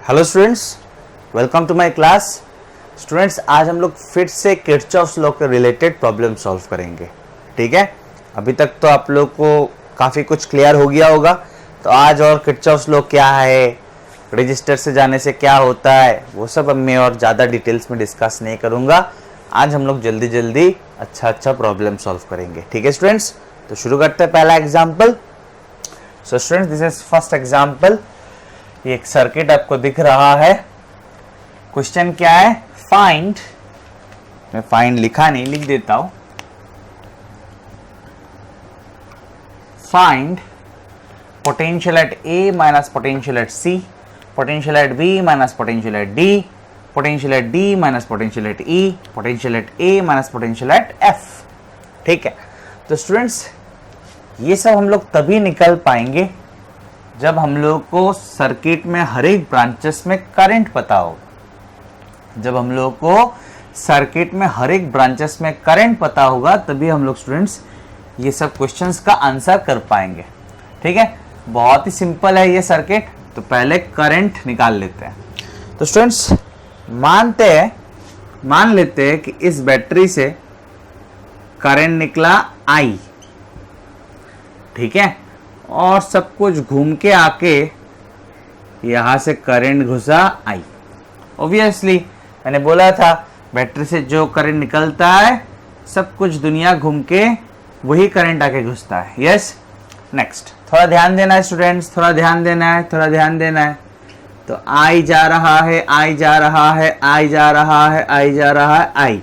Hello students, welcome to my class. Students, आज हम लोग फिर से किरचॉफ्स लॉ के रिलेटेड प्रॉब्लम सॉल्व करेंगे। ठीक है, अभी तक तो आप लोग को काफ़ी कुछ क्लियर हो गया होगा। तो आज और किरचॉफ्स लॉ क्या है, रजिस्टर से जाने से क्या होता है, वो सब अब मैं और ज़्यादा डिटेल्स में डिस्कस नहीं करूँगा। आज हम लोग जल्दी जल्दी अच्छा प्रॉब्लम सॉल्व करेंगे। ठीक है स्टूडेंट्स, तो शुरू करते हैं पहला example. So students, this is first example. ये एक सर्किट आपको दिख रहा है। क्वेश्चन क्या है, फाइंड, मैं फाइंड लिखा नहीं, लिख देता हूं। Find potential at A minus potential at C, potential at B minus potential at D, potential at D minus potential at E, potential at A minus potential at F. ठीक है, तो students ये सब हम लोग तभी निकल पाएंगे जब हम लोग को सर्किट में हर एक ब्रांचेस में करंट पता हो। जब हम लोग को सर्किट में हर एक ब्रांचेस में करंट पता होगा तभी हम लोग स्टूडेंट्स ये सब क्वेश्चंस का आंसर कर पाएंगे। ठीक है, बहुत ही सिंपल है ये सर्किट। तो पहले करंट निकाल लेते हैं। तो स्टूडेंट्स मान लेते हैं कि इस बैटरी से करंट निकला I। ठीक है, और सब कुछ घूम के आके यहां से करंट घुसा I। ऑब्वियसली मैंने बोला था बैटरी से जो करंट निकलता है सब कुछ दुनिया घूम के वही करंट आके घुसता है। यस, नेक्स्ट थोड़ा ध्यान देना है स्टूडेंट्स, थोड़ा ध्यान देना है। तो I जा रहा है, I जा रहा है, I।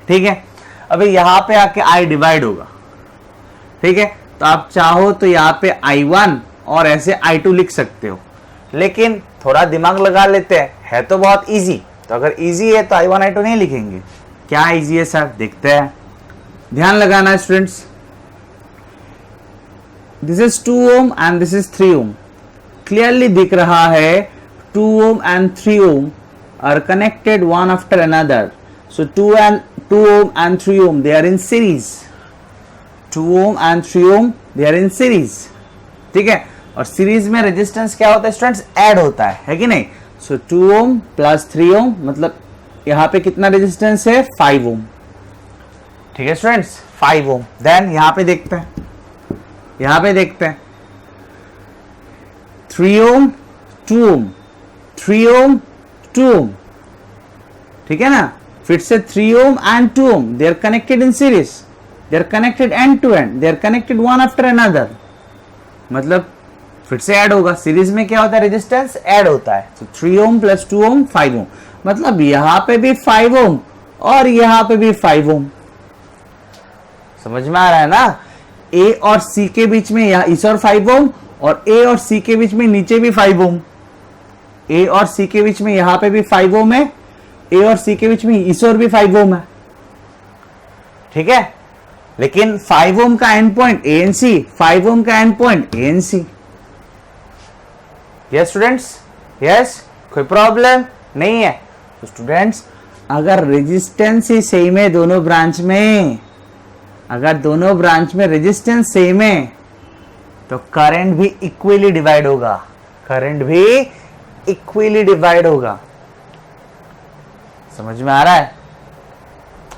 ठीक है, अभी यहां पे आके I डिवाइड होगा। ठीक है, तो आप चाहो तो यहाँ पे I1 और ऐसे I2 लिख सकते हो, लेकिन थोड़ा दिमाग लगा लेते हैं, है तो बहुत इजी। तो अगर इजी है तो I1 I2 नहीं लिखेंगे। क्या इजी है सर, देखते हैं। ध्यान लगाना है students. This is 2 ohm and this is 3 ohm. Clearly दिख रहा है 2 ohm and 3 ohm are connected one after another. So 2 ohm and 3 ohm they are in series. 2 ohm and 3 ohm they are in series। ठीक है, और series में resistance क्या होता है स्टूडेंट्स, ऐड होता है कि नहीं। सो 2 ohm प्लस 3 ohm मतलब यहां पे कितना रेजिस्टेंस है, 5 ohm। ठीक है स्टूडेंट्स, 5 ohm। देन यहां पे देखते हैं 3 ohm 2 ohm, 3 ohm 2 ohm। ठीक है ना, फिर से 3 ohm and 2 ohm they are connected in series, they are connected end to end, they are connected one after another। मतलब फिर से ऐड होगा। सीरीज में क्या होता है, रेजिस्टेंस ऐड होता है। तो 3 ohm प्लस 2 ohm 5 ohm, मतलब यहां पे भी 5 ohm और यहां पे भी 5 ohm। समझ में आ रहा है ना। ए और सी के बीच में इस और 5 ohm, और ए और सी के बीच में नीचे भी 5 ohm। ए और सी के बीच में यहां पे भी 5 ohm है, ए और सी के बीच में इस और भी 5 ohm है। ठीक है, लेकिन 5 ohm का एंड पॉइंट ANC, 5 ohm का end point ANC। Yes students, yes, कोई प्रॉब्लम नहीं है। तो स्टूडेंट्स अगर रेजिस्टेंस ही सेम है दोनों ब्रांच में, अगर दोनों ब्रांच में रेजिस्टेंस सेम है तो करंट भी इक्वली डिवाइड होगा। समझ में आ रहा है,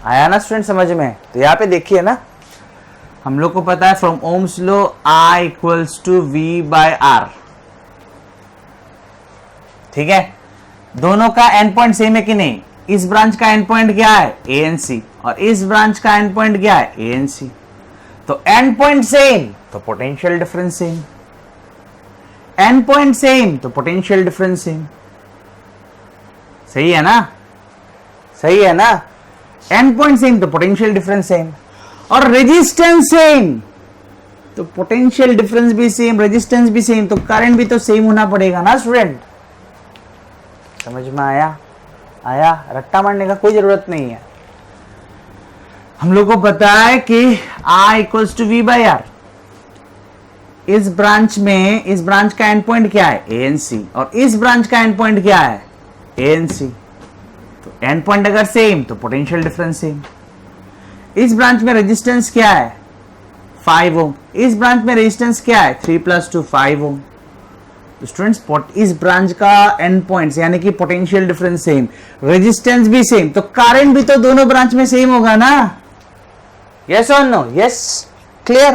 आया ना स्टूडेंट समझ में। तो यहाँ पे देखिए ना, हम लोग को पता है from ohm's law I equals to V by R। ठीक है, दोनों का एंड पॉइंट सेम है कि नहीं। इस ब्रांच का एंड पॉइंट क्या है, ANC, और इस ब्रांच का एंड पॉइंट क्या है, ANC। तो एंड पॉइंट सेम तो potential difference same, and point same तो पोटेंशियल डिफरेंस सेम। सही है ना, एंड पॉइंट सेम तो पोटेंशियल डिफरेंस सेम, और रेजिस्टेंस सेम तो पोटेंशियल डिफरेंस भी सेम, रेजिस्टेंस भी सेम, तो करंट भी तो सेम होना पड़ेगा ना स्टूडेंट। समझ में आया, रट्टा मारने का कोई जरूरत नहीं है। हम लोग को पता है कि I equals to V by R। इस ब्रांच का एंड पॉइंट क्या है, ANC, और इस ब्रांच का एंड पॉइंट क्या है, ANC। तो एंड पॉइंट अगर सेम तो पोटेंशियल डिफरेंस सेम। इस ब्रांच में रेजिस्टेंस क्या है, 5 ohm। इस ब्रांच में रेजिस्टेंस क्या है, 3 + 2 5 ohm। तो स्टूडेंट्स इस ब्रांच का एंड पॉइंट्स यानी कि पोटेंशियल डिफरेंस सेम, रेजिस्टेंस भी सेम, तो करंट भी तो दोनों ब्रांच में सेम होगा ना, यस और नो, यस, क्लियर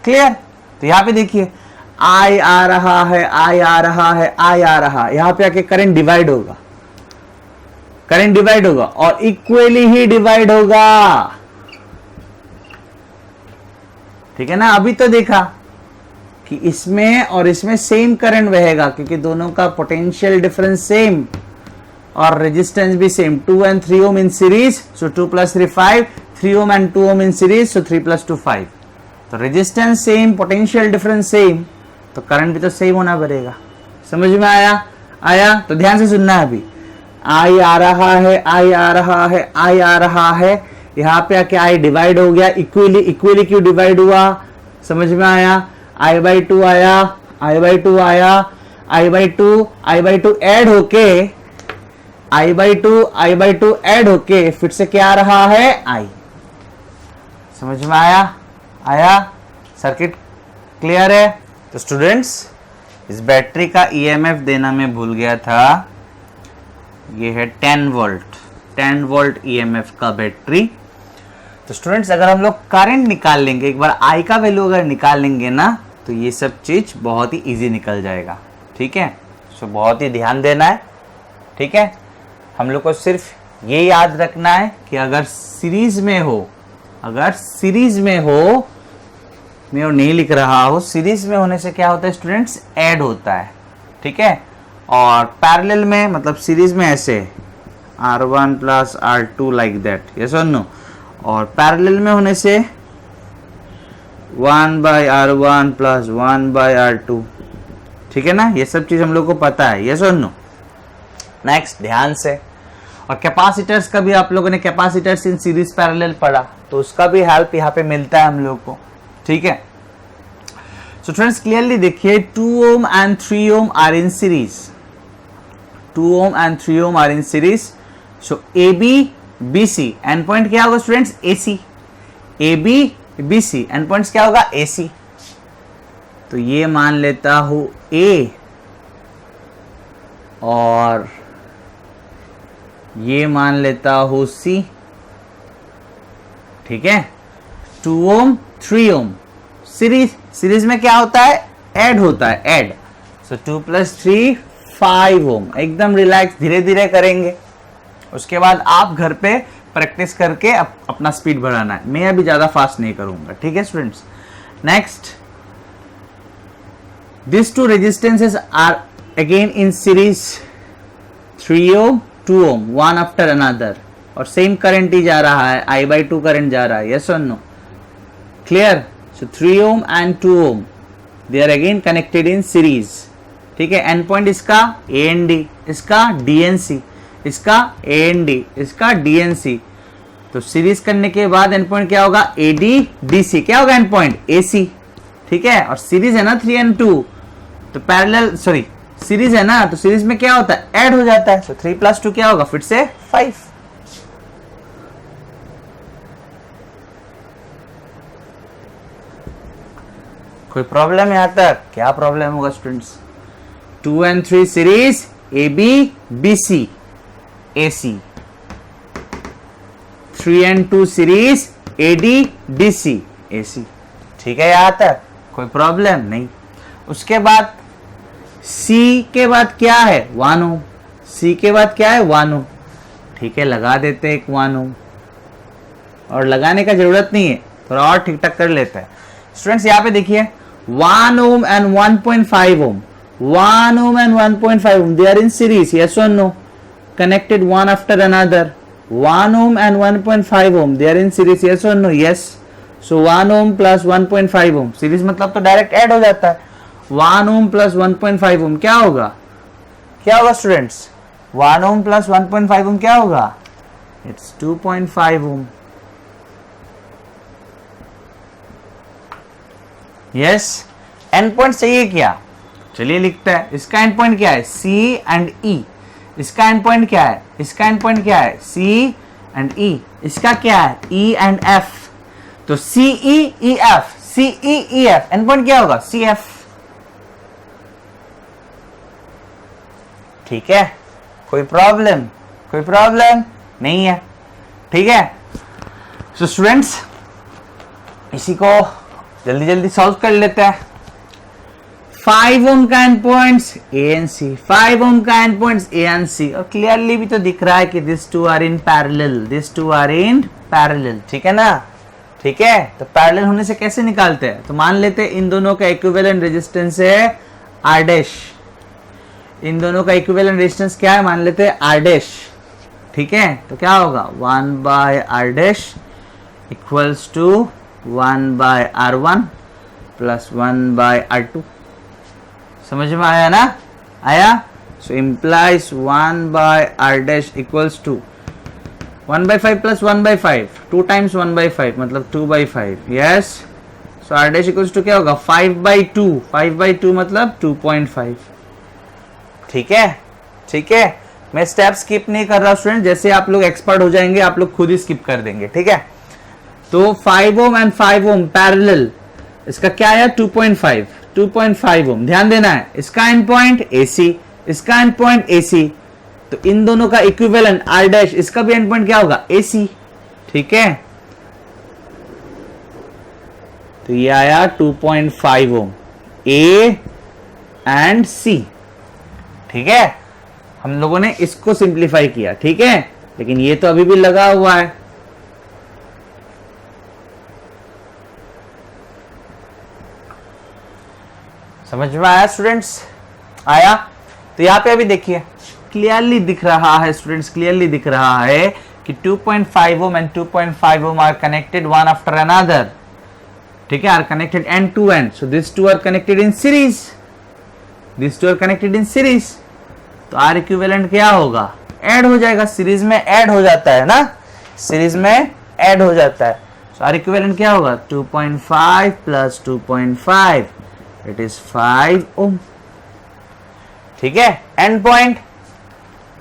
क्लियर। तो यहां पे देखिए आई आ रहा है, आई आ रहा है, आई आ रहा है, यहां पे आके करंट डिवाइड होगा, करंट डिवाइड होगा और इक्वली ही डिवाइड होगा, ठीक है ना। अभी तो देखा कि इसमें और इसमें सेम करंट बहेगा क्योंकि दोनों का पोटेंशियल डिफरेंस सेम और रेजिस्टेंस भी same, 2 and 3 ohm in series, so 2 + 3 5, 3 ohm and 2 ohm in series, so 3 + 2 5। तो resistance same, potential difference same, तो करंट भी तो सेम होना पड़ेगा। समझ में आया? आया? तो ध्यान से सुनना है। अभी आई आ रहा है, आई आ रहा है, आई आ रहा है, यहां पे आके आई डिवाइड हो गया, इक्वली, इक्वली क्यों डिवाइड हुआ, समझ में आया? I/2 आया, I/2 आया, I/2 ऐड होके, I/2 ऐड होके फिर से क्या आ रहा है, I। समझ में आया? आया? सर्किट क्लियर है? तो स्टूडेंट्स इस बैटरी का EMF देना मैं भूल गया था, ये है 10 वोल्ट EMF का बैटरी। तो स्टूडेंट्स अगर हम लोग करंट निकाल लेंगे, एक बार I का वैल्यू अगर निकाल लेंगे ना, तो ये सब चीज बहुत ही इजी निकल जाएगा, ठीक है। सो बहुत ही ध्यान देना है, ठीक है। हम लोग को सिर्फ ये याद रखना है कि अगर सीरीज में हो, मैं और नहीं लिख रहा हो, सीरीज में होने से क्या होता है स्टूडेंट्स, ऐड होता है, ठीक है। और पैरेलल में मतलब सीरीज में ऐसे R1 + R2 like that, yes और नो। और पैरेलल में होने से 1/R1 + 1/R2, ठीक है ना। ये सब चीज हम लोग को पता है, यस और नो। नेक्स्ट ध्यान से, और कैपेसिटर्स का भी आप लोगों ने कैपेसिटर्स इन सीरीज पैरेलल पढ़ा, तो उसका भी हेल्प यहाँ पे मिलता है हम लोग को, ठीक है। सो फ्रेंड्स क्लियरली देखिए 2 ohm and 3 ohm are in series, 2 ohm and 3 ohm are in series. So AB BC end point क्या होगा students, AC, AB BC end points क्या होगा, AC। तो ये मान लेता हूं A और ये मान लेता हूं C, ठीक है। 2 ohm 3 ohm सीरीज में क्या होता है, ऐड होता है, ऐड। सो 2 + 3 5 ohm, एकदम रिलैक्स, धीरे धीरे करेंगे। उसके बाद आप घर पे प्रैक्टिस करके अपना स्पीड बढ़ाना है, मैं अभी ज्यादा फास्ट नहीं करूंगा, ठीक है students. Next, this two resistances are again in series, 3 ohm 2 ohm, one after another, और सेम करंट ही जा रहा है, I/2 करंट जा रहा है, यस और no, clear. So 3 ohm and 2 ohm they are again connected in series, ठीक है। एंड पॉइंट इसका AND, इसका DNC, इसका AND, इसका DNC। तो सीरीज करने के बाद एंड पॉइंट क्या होगा, AD/DC, क्या होगा एंड पॉइंट, AC, ठीक है। और सीरीज है ना 3 and 2, तो पैरेलल, सॉरी सीरीज है ना, तो सीरीज में क्या होता है, ऐड हो जाता है। तो 3 + 2 क्या होगा, फिर से 5। कोई प्रॉब्लम यहां तक, क्या प्रॉब्लम होगा students. 2 and 3 series, AB BC AC, 3 and 2 series, AD DC AC, ठीक है। यहां तक कोई प्रॉब्लम नहीं। उसके बाद C के बाद क्या है, 1 ohm, C के बाद क्या है, 1 ohm, ठीक है। लगा देते एक 1 ohm, और लगाने का जरूरत नहीं है, थोड़ा और ठीक ठाक कर लेते हैं स्टूडेंट्स। यहाँ पे देखिए 1 ohm and 1.5 ohm, 1 ohm and 1.5 ohm, they are in series, yes or no, connected one after another. 1 ohm and 1.5 ohm, they are in series, yes or no, yes. So 1 ohm plus 1.5 ohm, series मतलब तो direct add हो जाता है। 1 ohm plus 1.5 ohm क्या होगा, क्या होगा students, 1 ohm plus 1.5 ohm क्या होगा, it's 2.5 ohm, yes. And point चाहिए क्या, चलिए लिखते हैं। इसका एंड पॉइंट क्या है, C and E, इसका एंड पॉइंट क्या है, इसका एंड पॉइंट क्या है, C and E, इसका क्या है, E and F। तो CEEF, CEEF एंड पॉइंट क्या होगा, CF, ठीक है, कोई प्रॉब्लम नहीं है, ठीक है। सो स्टूडेंट्स, इसी को जल्दी जल्दी सॉल्व कर लेते हैं। 5 ओम का end points A and C, 5 ohm का end points A and C, और क्लियरली भी तो दिख रहा है कि this two are in parallel, ठीक है ना, ठीक है। तो पैरेलल होने से कैसे निकालते हैं, तो मान लेते हैं इन दोनों का इक्विवेलेंट रेजिस्टेंस है आर डैश, इन दोनों का इक्विवेलेंट रेजिस्टेंस क्या है, मान लेते हैं आर डैश, ठीक है। तो क्या होगा 1 by R dash equals to 1 by R1 plus 1 by R2। समझ में आया ना, आया। सो implies 1 by R dash equals to 1 by 5 plus 1 by 5, 2 times 1 by 5 मतलब 2 by 5, yes। so R dash equals to क्या होगा 5 by 2, 5 by 2 मतलब 2.5, ठीक है, ठीक है। मैं स्टेप स्किप नहीं कर रहा स्टूडेंट, जैसे आप लोग एक्सपर्ट हो जाएंगे आप लोग खुद ही स्किप कर देंगे, ठीक है। तो 5 ओम एंड 5 ओम पैरेलल, इसका क्या है 2.5 ओम, ध्यान देना है। इसका एंड पॉइंट AC, इसका एंड पॉइंट AC, तो इन दोनों का इक्विवेलेंट R डैश, इसका भी एंड पॉइंट क्या होगा AC, ठीक है। तो ये आया 2.5 ओम A एंड C, ठीक है। हम लोगों ने इसको सिंप्लीफाई किया, ठीक है, लेकिन ये तो अभी भी लगा हुआ है। समझ में आया स्टूडेंट्स, आया। तो यहां पे अभी देखिए क्लियरली दिख रहा है स्टूडेंट्स, क्लियरली दिख रहा है कि 2.5 ohm and 2.5 ohm are connected one after another, ठीक है, are connected end to end. So this two are connected in series, this two are connected in series, तो आर इक्विवेलेंट क्या होगा, ऐड हो जाएगा, सीरीज में ऐड हो जाता है ना, सीरीज में ऐड हो जाता है। सो आर इक्विवेलेंट क्या होगा 2.5 प्लस 2.5 इट इज 5 ओम, ठीक है। एंड पॉइंट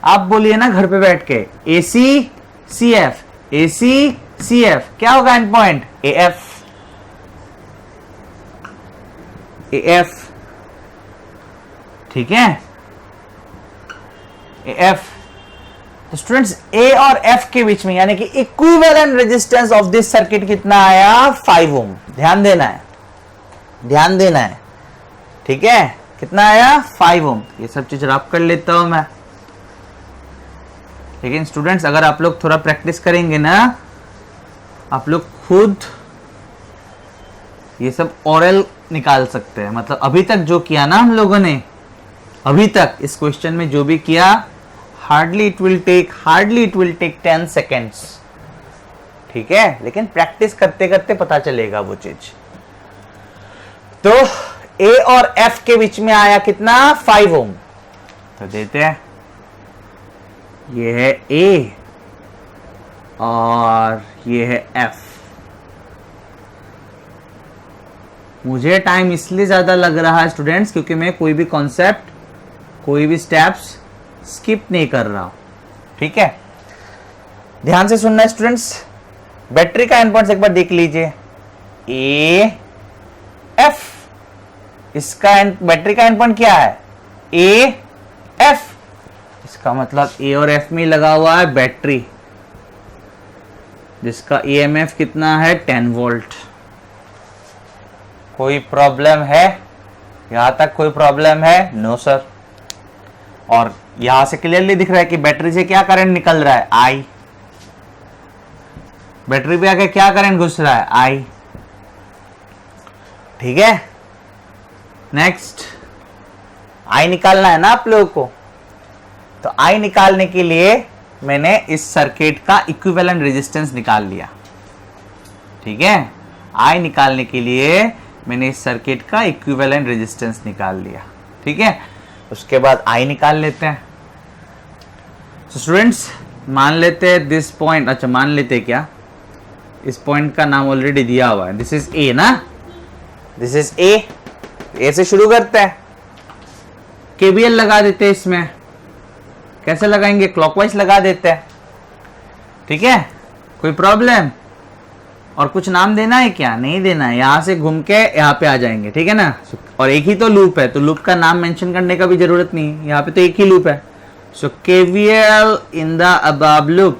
आप बोलिए ना घर पे बैठ के AC CF, क्या होगा एंड पॉइंट AF, ठीक है, AF। तो स्टूडेंट्स A और F के बीच में यानी कि equivalent resistance of this circuit कितना आया 5 ओम, ध्यान देना है, ध्यान देना है, ठीक है। कितना आया 5 ओम, ये सब चीज रब कर लेता हूं मैं। लेकिन स्टूडेंट्स अगर आप लोग थोड़ा प्रैक्टिस करेंगे ना, आप लोग खुद ये सब ओरल निकाल सकते हैं। मतलब अभी तक जो किया ना हम लोगों ने, अभी तक इस क्वेश्चन में जो भी किया, hardly it will take 10 seconds, ठीक है। लेकिन प्रैक्टिस करते करते पता चलेगा वो चीज। तो A और F के बीच में आया कितना 5 ओम, तो देते हैं ये है A और ये है F। मुझे टाइम इसलिए ज्यादा लग रहा है स्टूडेंट्स क्योंकि मैं कोई भी कॉन्सेप्ट, कोई भी स्टेप्स स्किप नहीं कर रहा हूं, ठीक है। ध्यान से सुनना है स्टूडेंट्स। बैटरी का एंड पॉइंट्स एक बार देख लीजिए, A F, इसका बैटरी का एंड पॉइंट क्या है A F, इसका मतलब A और F में लगा हुआ है बैटरी, जिसका EMF कितना है 10 वोल्ट। कोई प्रॉब्लम है यहां तक, कोई प्रॉब्लम है? No sir. और यहां से क्लियरली दिख रहा है कि बैटरी से क्या करंट निकल रहा है I, बैटरी पे आके क्या करंट घुस रहा है I, ठीक है। नेक्स्ट I निकालना है ना आप लोगों को, तो I निकालने के लिए मैंने इस सर्किट का इक्विवेलेंट रेजिस्टेंस निकाल लिया, ठीक है। I निकालने के लिए मैंने इस सर्किट का इक्विवेलेंट रेजिस्टेंस निकाल लिया, ठीक है। उसके बाद I निकाल लेते हैं। तो स्टूडेंट्स मान लेते हैं दिस पॉइंट, अच्छा मान लेते हैं क्या, इस पॉइंट का नाम ऑलरेडी दिया हुआ है, दिस इज A ना, दिस इज A से शुरू करते हैं। KVL लगा देते हैं इसमें, कैसे लगाएंगे, क्लॉकवाइज लगा देते हैं, ठीक है। कोई प्रॉब्लम? और कुछ नाम देना है क्या? नहीं देना है, यहां से घूम के यहाँ पे आ जाएंगे, ठीक है ना। और एक ही तो लूप है, तो लूप का नाम मेंशन करने का भी जरूरत नहीं है, यहाँ पे तो एक ही लूप है, सो KVL in the above loop,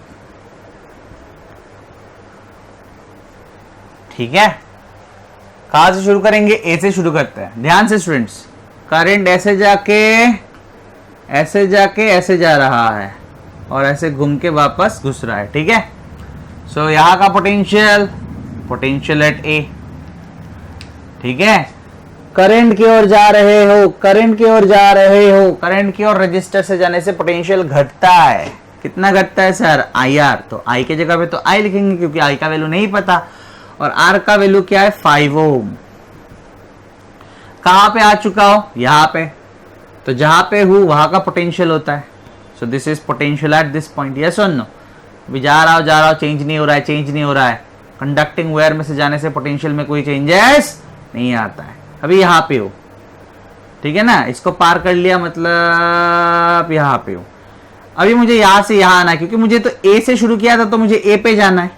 ठीक है। कहां से शुरू करेंगे? ए से शुरू करते हैं, ध्यान से स्टूडेंट्स। करंट ऐसे जाके ऐसे जा रहा है और ऐसे घूम के वापस घुस रहा है, ठीक है। सो यहां का पोटेंशियल एट ए, ठीक है। करंट की ओर जा रहे हो, करंट की ओर रजिस्टर से जाने से पोटेंशियल घटता है। कितना घटता है सर? IR। तो I के जगह पे तो I लिखेंगे क्योंकि I का वैल्यू नहीं पता, और R का वैल्यू क्या है? 5 ओम। कहां पे आ चुका हो? यहां पे। तो जहां पे हूं वहां का पोटेंशियल होता है। सो this is potential at this point, yes और नो? अभी जा रहा हूं, चेंज नहीं हो रहा है। कंडक्टिंग वायर में से जाने से पोटेंशियल में कोई चेंजेस नहीं आता है। अभी यहाँ पे हो, ठीक है ना, इसको पार कर लिया, मतलब यहाँ पे हो। अभी मुझे यहाँ से यहाँ आना है, क्योंकि मुझे तो ए से शुरू किया था तो मुझे ए पे जाना है,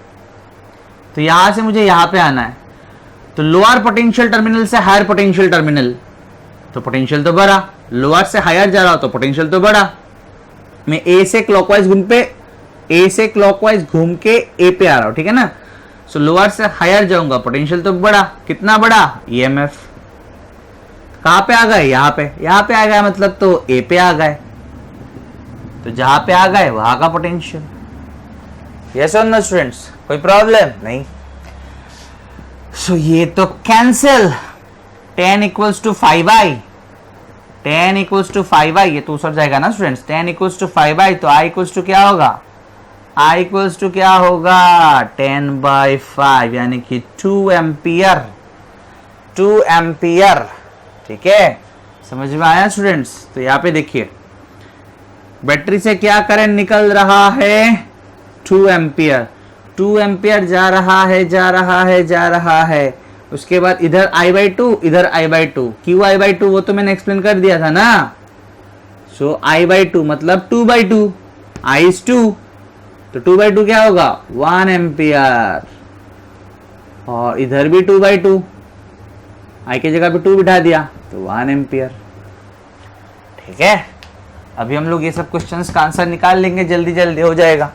तो यहाँ से मुझे यहाँ पे आना है। तो लोअर पोटेंशियल टर्मिनल से हायर पोटेंशियल टर्मिनल, तो पोटेंशियल तो बढ़ा। लोअर से हायर जा रहा हो तो पोटेंशियल तो बढ़ा। मैं ए से क्लॉकवाइज घूम के ए पे आ रहा हूं, ठीक है ना। सो लोअर से हायर जाऊंगा, पोटेंशियल तो बढ़ा। कितना बढ़ा? EMF। कहां पे आ गए? यहाँ पे आ गए, मतलब तो ए पे आ गए। तो जहां पे आ गए वहां का पोटेंशियल, यस और नो स्टूडेंट्स? कोई प्रॉब्लम नहीं। सो ये तो cancel. 10 equals to 5i, 10 equals to 5i, ये तो सर जाएगा ना स्टूडेंट्स। 10 इक्वल्स टू 5i, तो i इक्वल्स टू क्या होगा? I इक्वल्स टू क्या होगा? 10/5, यानी कि 2 एम्पियर, 2 एम्पियर, ठीक है। समझ में आया स्टूडेंट्स? तो यहाँ पे देखिए, बैटरी से क्या करंट निकल रहा है? 2 एम्पियर। 2 एम्पियर जा रहा है। उसके बाद इधर I/2, इधर I/2। क्यों I/2? वो तो मैंने एक्सप्लेन कर दिया था ना। सो I/2 मतलब 2/2, I is 2, तो 2/2 क्या होगा? 1 एम्पियर। और इधर भी 2/2, I की जगह पे 2 बिठा दिया, तो 1 एम्पियर, ठीक है। अभी हम लोग ये सब क्वेश्चंस का आंसर निकाल लेंगे, जल्दी जल्दी हो जाएगा।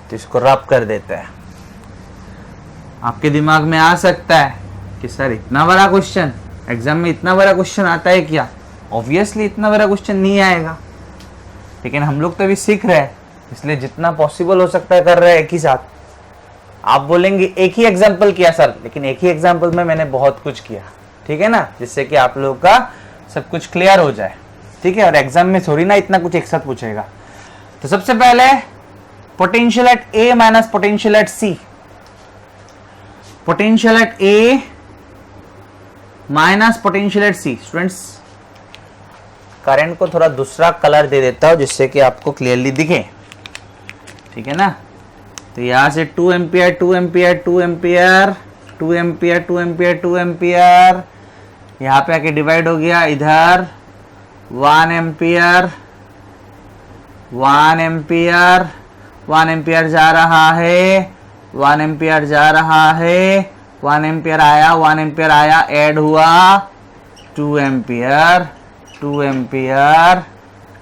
तो इसको रब कर देते हैं। आपके दिमाग में आ सकता है कि सर इतना बड़ा क्वेश्चन, एग्जाम में इतना बड़ा क्वेश्चन आता है क्या? ऑब्वियसली इतना बड़ा क्वेश्चन नहीं आएगा, लेकिन हम लोग तो अभी सीख रहे हैं, इसलिए जितना पॉसिबल हो सकता है कर रहे हैं एक ही साथ। आप बोलेंगे एक ही एग्जाम्पल किया सर, लेकिन एक ही एग्जाम्पल में मैंने बहुत कुछ किया, ठीक है ना, जिससे कि आप लोगों का सब कुछ क्लियर हो जाए, ठीक है। और एग्जाम में थोड़ी ना इतना कुछ एक साथ पूछेगा। तो सबसे पहले potential at A minus potential at C, potential at A minus potential at C. Students, current को थोड़ा दूसरा कलर दे देता हूं जिससे कि आपको क्लियरली दिखे, ठीक है ना। तो यहां से 2 ampere 2 ampere 2 ampere 2 ampere 2 ampere 2 ampere, यहाँ पे आके डिवाइड हो गया, इधर 1 एम्पियर 1 एम्पियर 1 एम्पियर जा रहा है, 1 एम्पियर जा रहा है, 1 एम्पियर आया, 1 एम्पियर आया, ऐड हुआ 2 एम्पियर 2 एम्पियर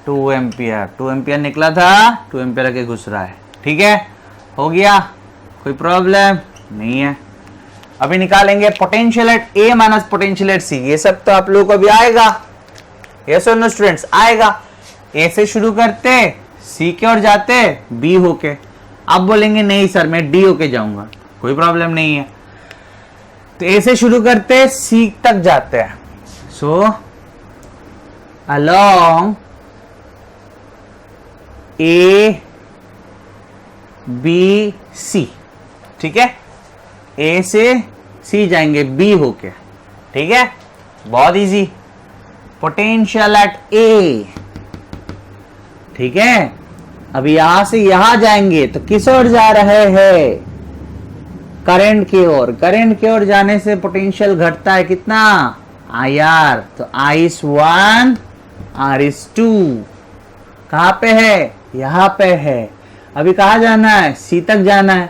2 एम्पियर 2 एम्पियर निकला था, 2 एम्पियर आके घुस रहा है, ठीक है। हो गया, कोई प्रॉब्लम नहीं है। अभी निकालेंगे potential at A minus potential at C. ये सब तो आप लोगों को अभी आएगा, यस और नो स्टूडेंट्स? आएगा। ए से शुरू करते, सी के और जाते, बी होके। आप बोलेंगे नहीं सर मैं डी होके जाऊंगा, कोई प्रॉब्लम नहीं है। तो ए से शुरू करते, सी तक जाते हैं। सो अलोंग ए बी सी, ठीक है। ए से सी जाएंगे बी होके, ठीक है, बहुत इजी। पोटेंशियल एट ए, ठीक है। अभी यहां से यहां जाएंगे तो किस ओर जा रहे हैं? करंट की ओर। करंट की ओर जाने से पोटेंशियल घटता है कितना? IR। तो I is 1, R is 2। कहां पे है? यहां पे है। अभी कहां जाना है? सी तक जाना है।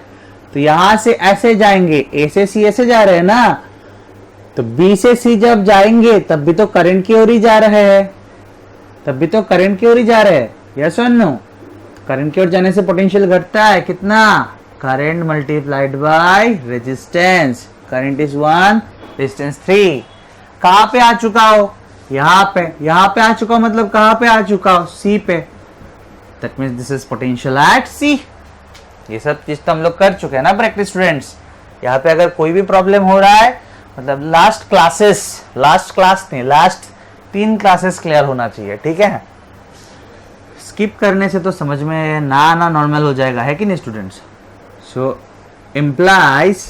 तो यहां से ऐसे जाएंगे, ए से सी ऐसे जा रहे हैं ना, तो बी से सी जब जाएंगे तब भी तो करंट की ओर ही जा रहे हैं, तब भी तो करंट की ओर ही जा रहे हैं, यस और नो। करंट की ओर जाने से पोटेंशियल घटता है कितना, current multiplied by resistance. Current is 1, resistance 3। कहां पे आ चुका हो, यहाँ पे आ चुका हो, मतलब कहां पे आ चुका हो, सी पे। That means this is potential at C. ये सब चीज तो हम लोग कर चुके हैं ना प्रैक्टिस स्टूडेंट्स। यहाँ पे अगर कोई भी प्रॉब्लम हो रहा है, मतलब लास्ट क्लास 3 क्लासेस क्लियर होना चाहिए, ठीक है। स्किप करने से तो समझ में ना आना नॉर्मल हो जाएगा, है कि नहीं students. So implies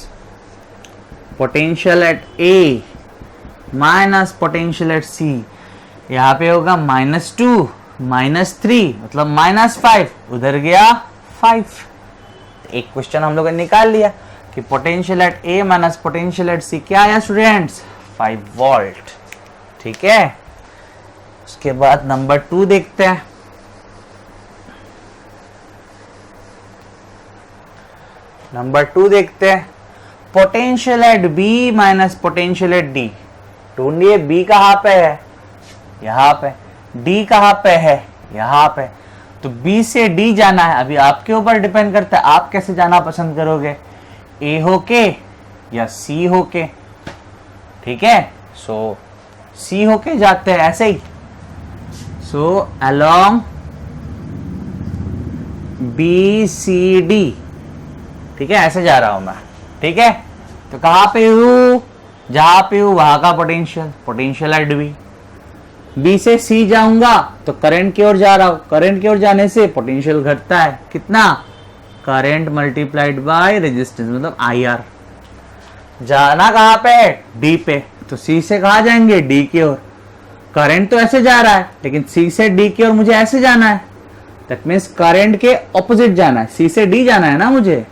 potential at A minus potential at C. यहाँ पे होगा -2 -3 मतलब -5, उधर गया 5। एक क्वेश्चन हम लोग ने निकाल लिया कि potential at A minus potential at C क्या आया स्टूडेंट्स, 5 वोल्ट, ठीक है। उसके बाद नंबर 2 देखते हैं। नंबर 2 देखते हैं, potential at B minus potential at D. ढूंढिए बी कहाँ पे है, यहाँ पे, डी कहाँ पे है, यहाँ पे। तो बी से डी जाना है, अभी आपके ऊपर डिपेंड करता है आप कैसे जाना पसंद करोगे, ए होके या सी होके, ठीक है। सो सी होके जाते हैं ऐसे ही। So along B C D, ठीक है, ऐसे जा रहा हूं मैं, ठीक है। तो कहां पे हूं, जहां पे हूं वहां का पोटेंशियल एट बी। बी से सी जाऊंगा तो करंट की ओर जा रहा हूं, करंट की ओर जाने से पोटेंशियल घटता है कितना, करंट मल्टीप्लाइड बाय रेजिस्टेंस मतलब IR। जाना कहां पे, डी पे, तो सी से कहां जाएंगे, डी की ओर। करंट तो ऐसे जा रहा है, लेकिन सी से डी की ओर मुझे ऐसे जाना है। दैट मीन्स करंट के ऑपोजिट जाना है, सी से डी जाना है ना मुझे,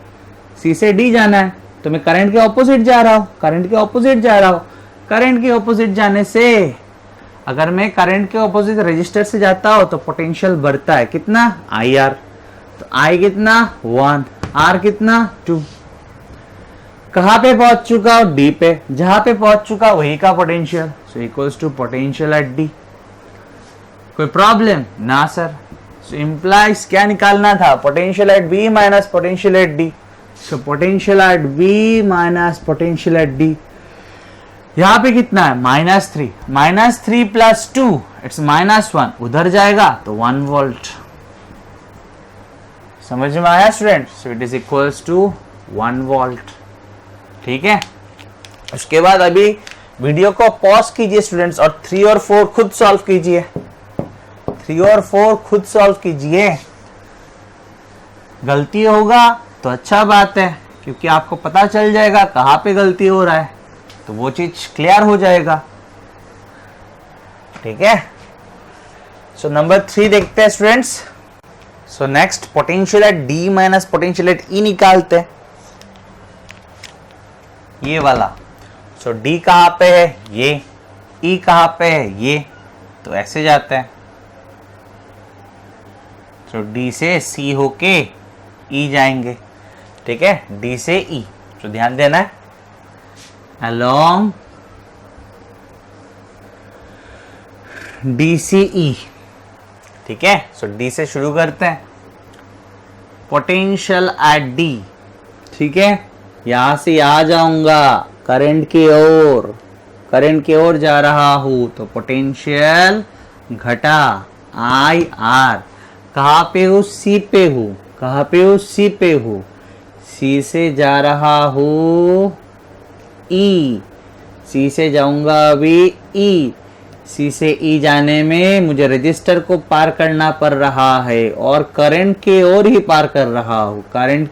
सी से डी जाना है, तो मैं करंट के ऑपोजिट जा रहा हूं, करंट के ऑपोजिट जा रहा हूं। करंट के ऑपोजिट जाने से, अगर मैं करंट के ऑपोजिट रजिस्टर से जाता हूं तो पोटेंशियल बढ़ता है कितना, IR। तो I कितना 1, R कितना 2। कहां पे पहुंच चुका हूं, D पे, जहां पे पहुंच चुका वही का potential, so equals to potential at D। कोई प्रॉब्लम ना सर। सो इंप्लाइज क्या निकालना था, potential at B minus potential at D। So potential at B minus potential at D, यहां पे कितना है -3, -3 प्लस 2 इट्स -1, उधर जाएगा तो 1 वोल्ट। समझ में आया student. So it is equals to 1 volt, ठीक है। उसके बाद अभी वीडियो को पॉज कीजिए स्टूडेंट्स और 3 और 4 खुद सॉल्व कीजिए, 3 और 4 खुद सॉल्व कीजिए। गलती होगा तो अच्छा बात है, क्योंकि आपको पता चल जाएगा कहां पे गलती हो रहा है, तो वो चीज क्लियर हो जाएगा, ठीक है। सो नंबर 3 देखते हैं students. So next potential at D minus potential at E निकालते हैं, ये वाला। सो डी कहां पे है, ये, ई कहां पे है, ये, तो ऐसे जाते हैं। सो डी से सी होके ई जाएंगे, ठीक है, डी से ई। तो ध्यान देना है, along DCE, ठीक है। सो डी से शुरू करते हैं, पोटेंशियल एट डी, ठीक है। यहां से यहां जाऊंगा, करंट की ओर जा रहा हूं, तो पोटेंशियल घटा IR। कहां पे हूं, सी पे हूं, कहां पे हूं, सी पे हूं, सी से जा रहा हूं ई, सी से जाऊंगा अभी ई, सी से ई जाने में मुझे रजिस्टर को पार करना पड़ रहा है और करंट की ओर ही पार कर रहा हूं, करंट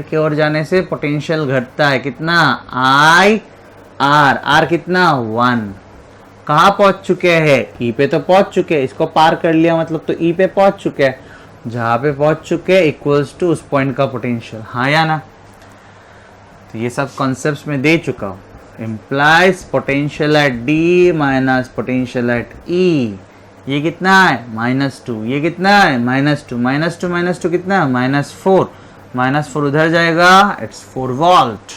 की ओर जाने से पोटेंशियल घटता है कितना, IR कितना 1। कहां पहुंच चुके हैं, ई पे तो पहुंच चुके हैं, इसको पार कर लिया मतलब तो ई पे पहुंच चुके हैं, जहां पे पहुंच चुके हैं इक्वल्स टू उस पॉइंट का पोटेंशियल, हाँ या ना। तो ये सब कॉन्सेप्ट्स में दे चुका हूं। Implies potential at D minus potential at E, ये कितना है -2, ये कितना है -2, -2 कितना है -4 उधर जाएगा, इट्स 4 वोल्ट।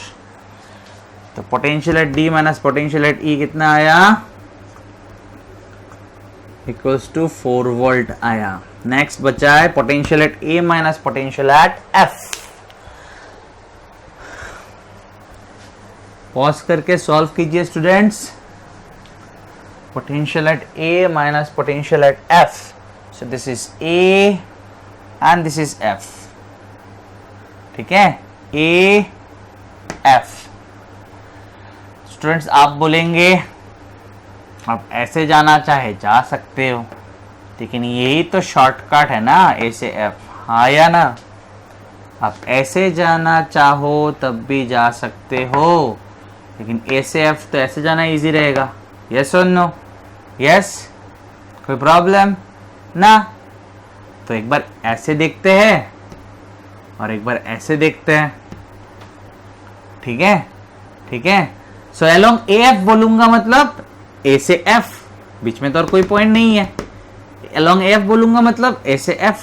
तो potential at D minus potential at E कितना आया, इक्वल्स टू 4 वोल्ट आया। नेक्स्ट बचा है potential at A minus potential at F. Pause करके सॉल्व कीजिए students. Potential at A minus potential at F, so this is A and this is F, ठीक है, A F. Students आप बोलेंगे आप ऐसे जाना चाहे जा सकते हो, लेकिन यही तो शॉर्टकट है ना ए से एफ, हाँ या ना? आप ऐसे जाना चाहो तब भी जा सकते हो, लेकिन ए से एफ तो ऐसे जाना इजी रहेगा। यस और नो? यस, कोई प्रॉब्लम ना? तो एक बार ऐसे देखते हैं और एक बार ऐसे देखते हैं, ठीक है, ठीक है। सो अलोंग ए एफ बोलूंगा मतलब ए से एफ, बीच में तो और कोई पॉइंट नहीं है। अलोंग ए एफ बोलूंगा मतलब ए से एफ,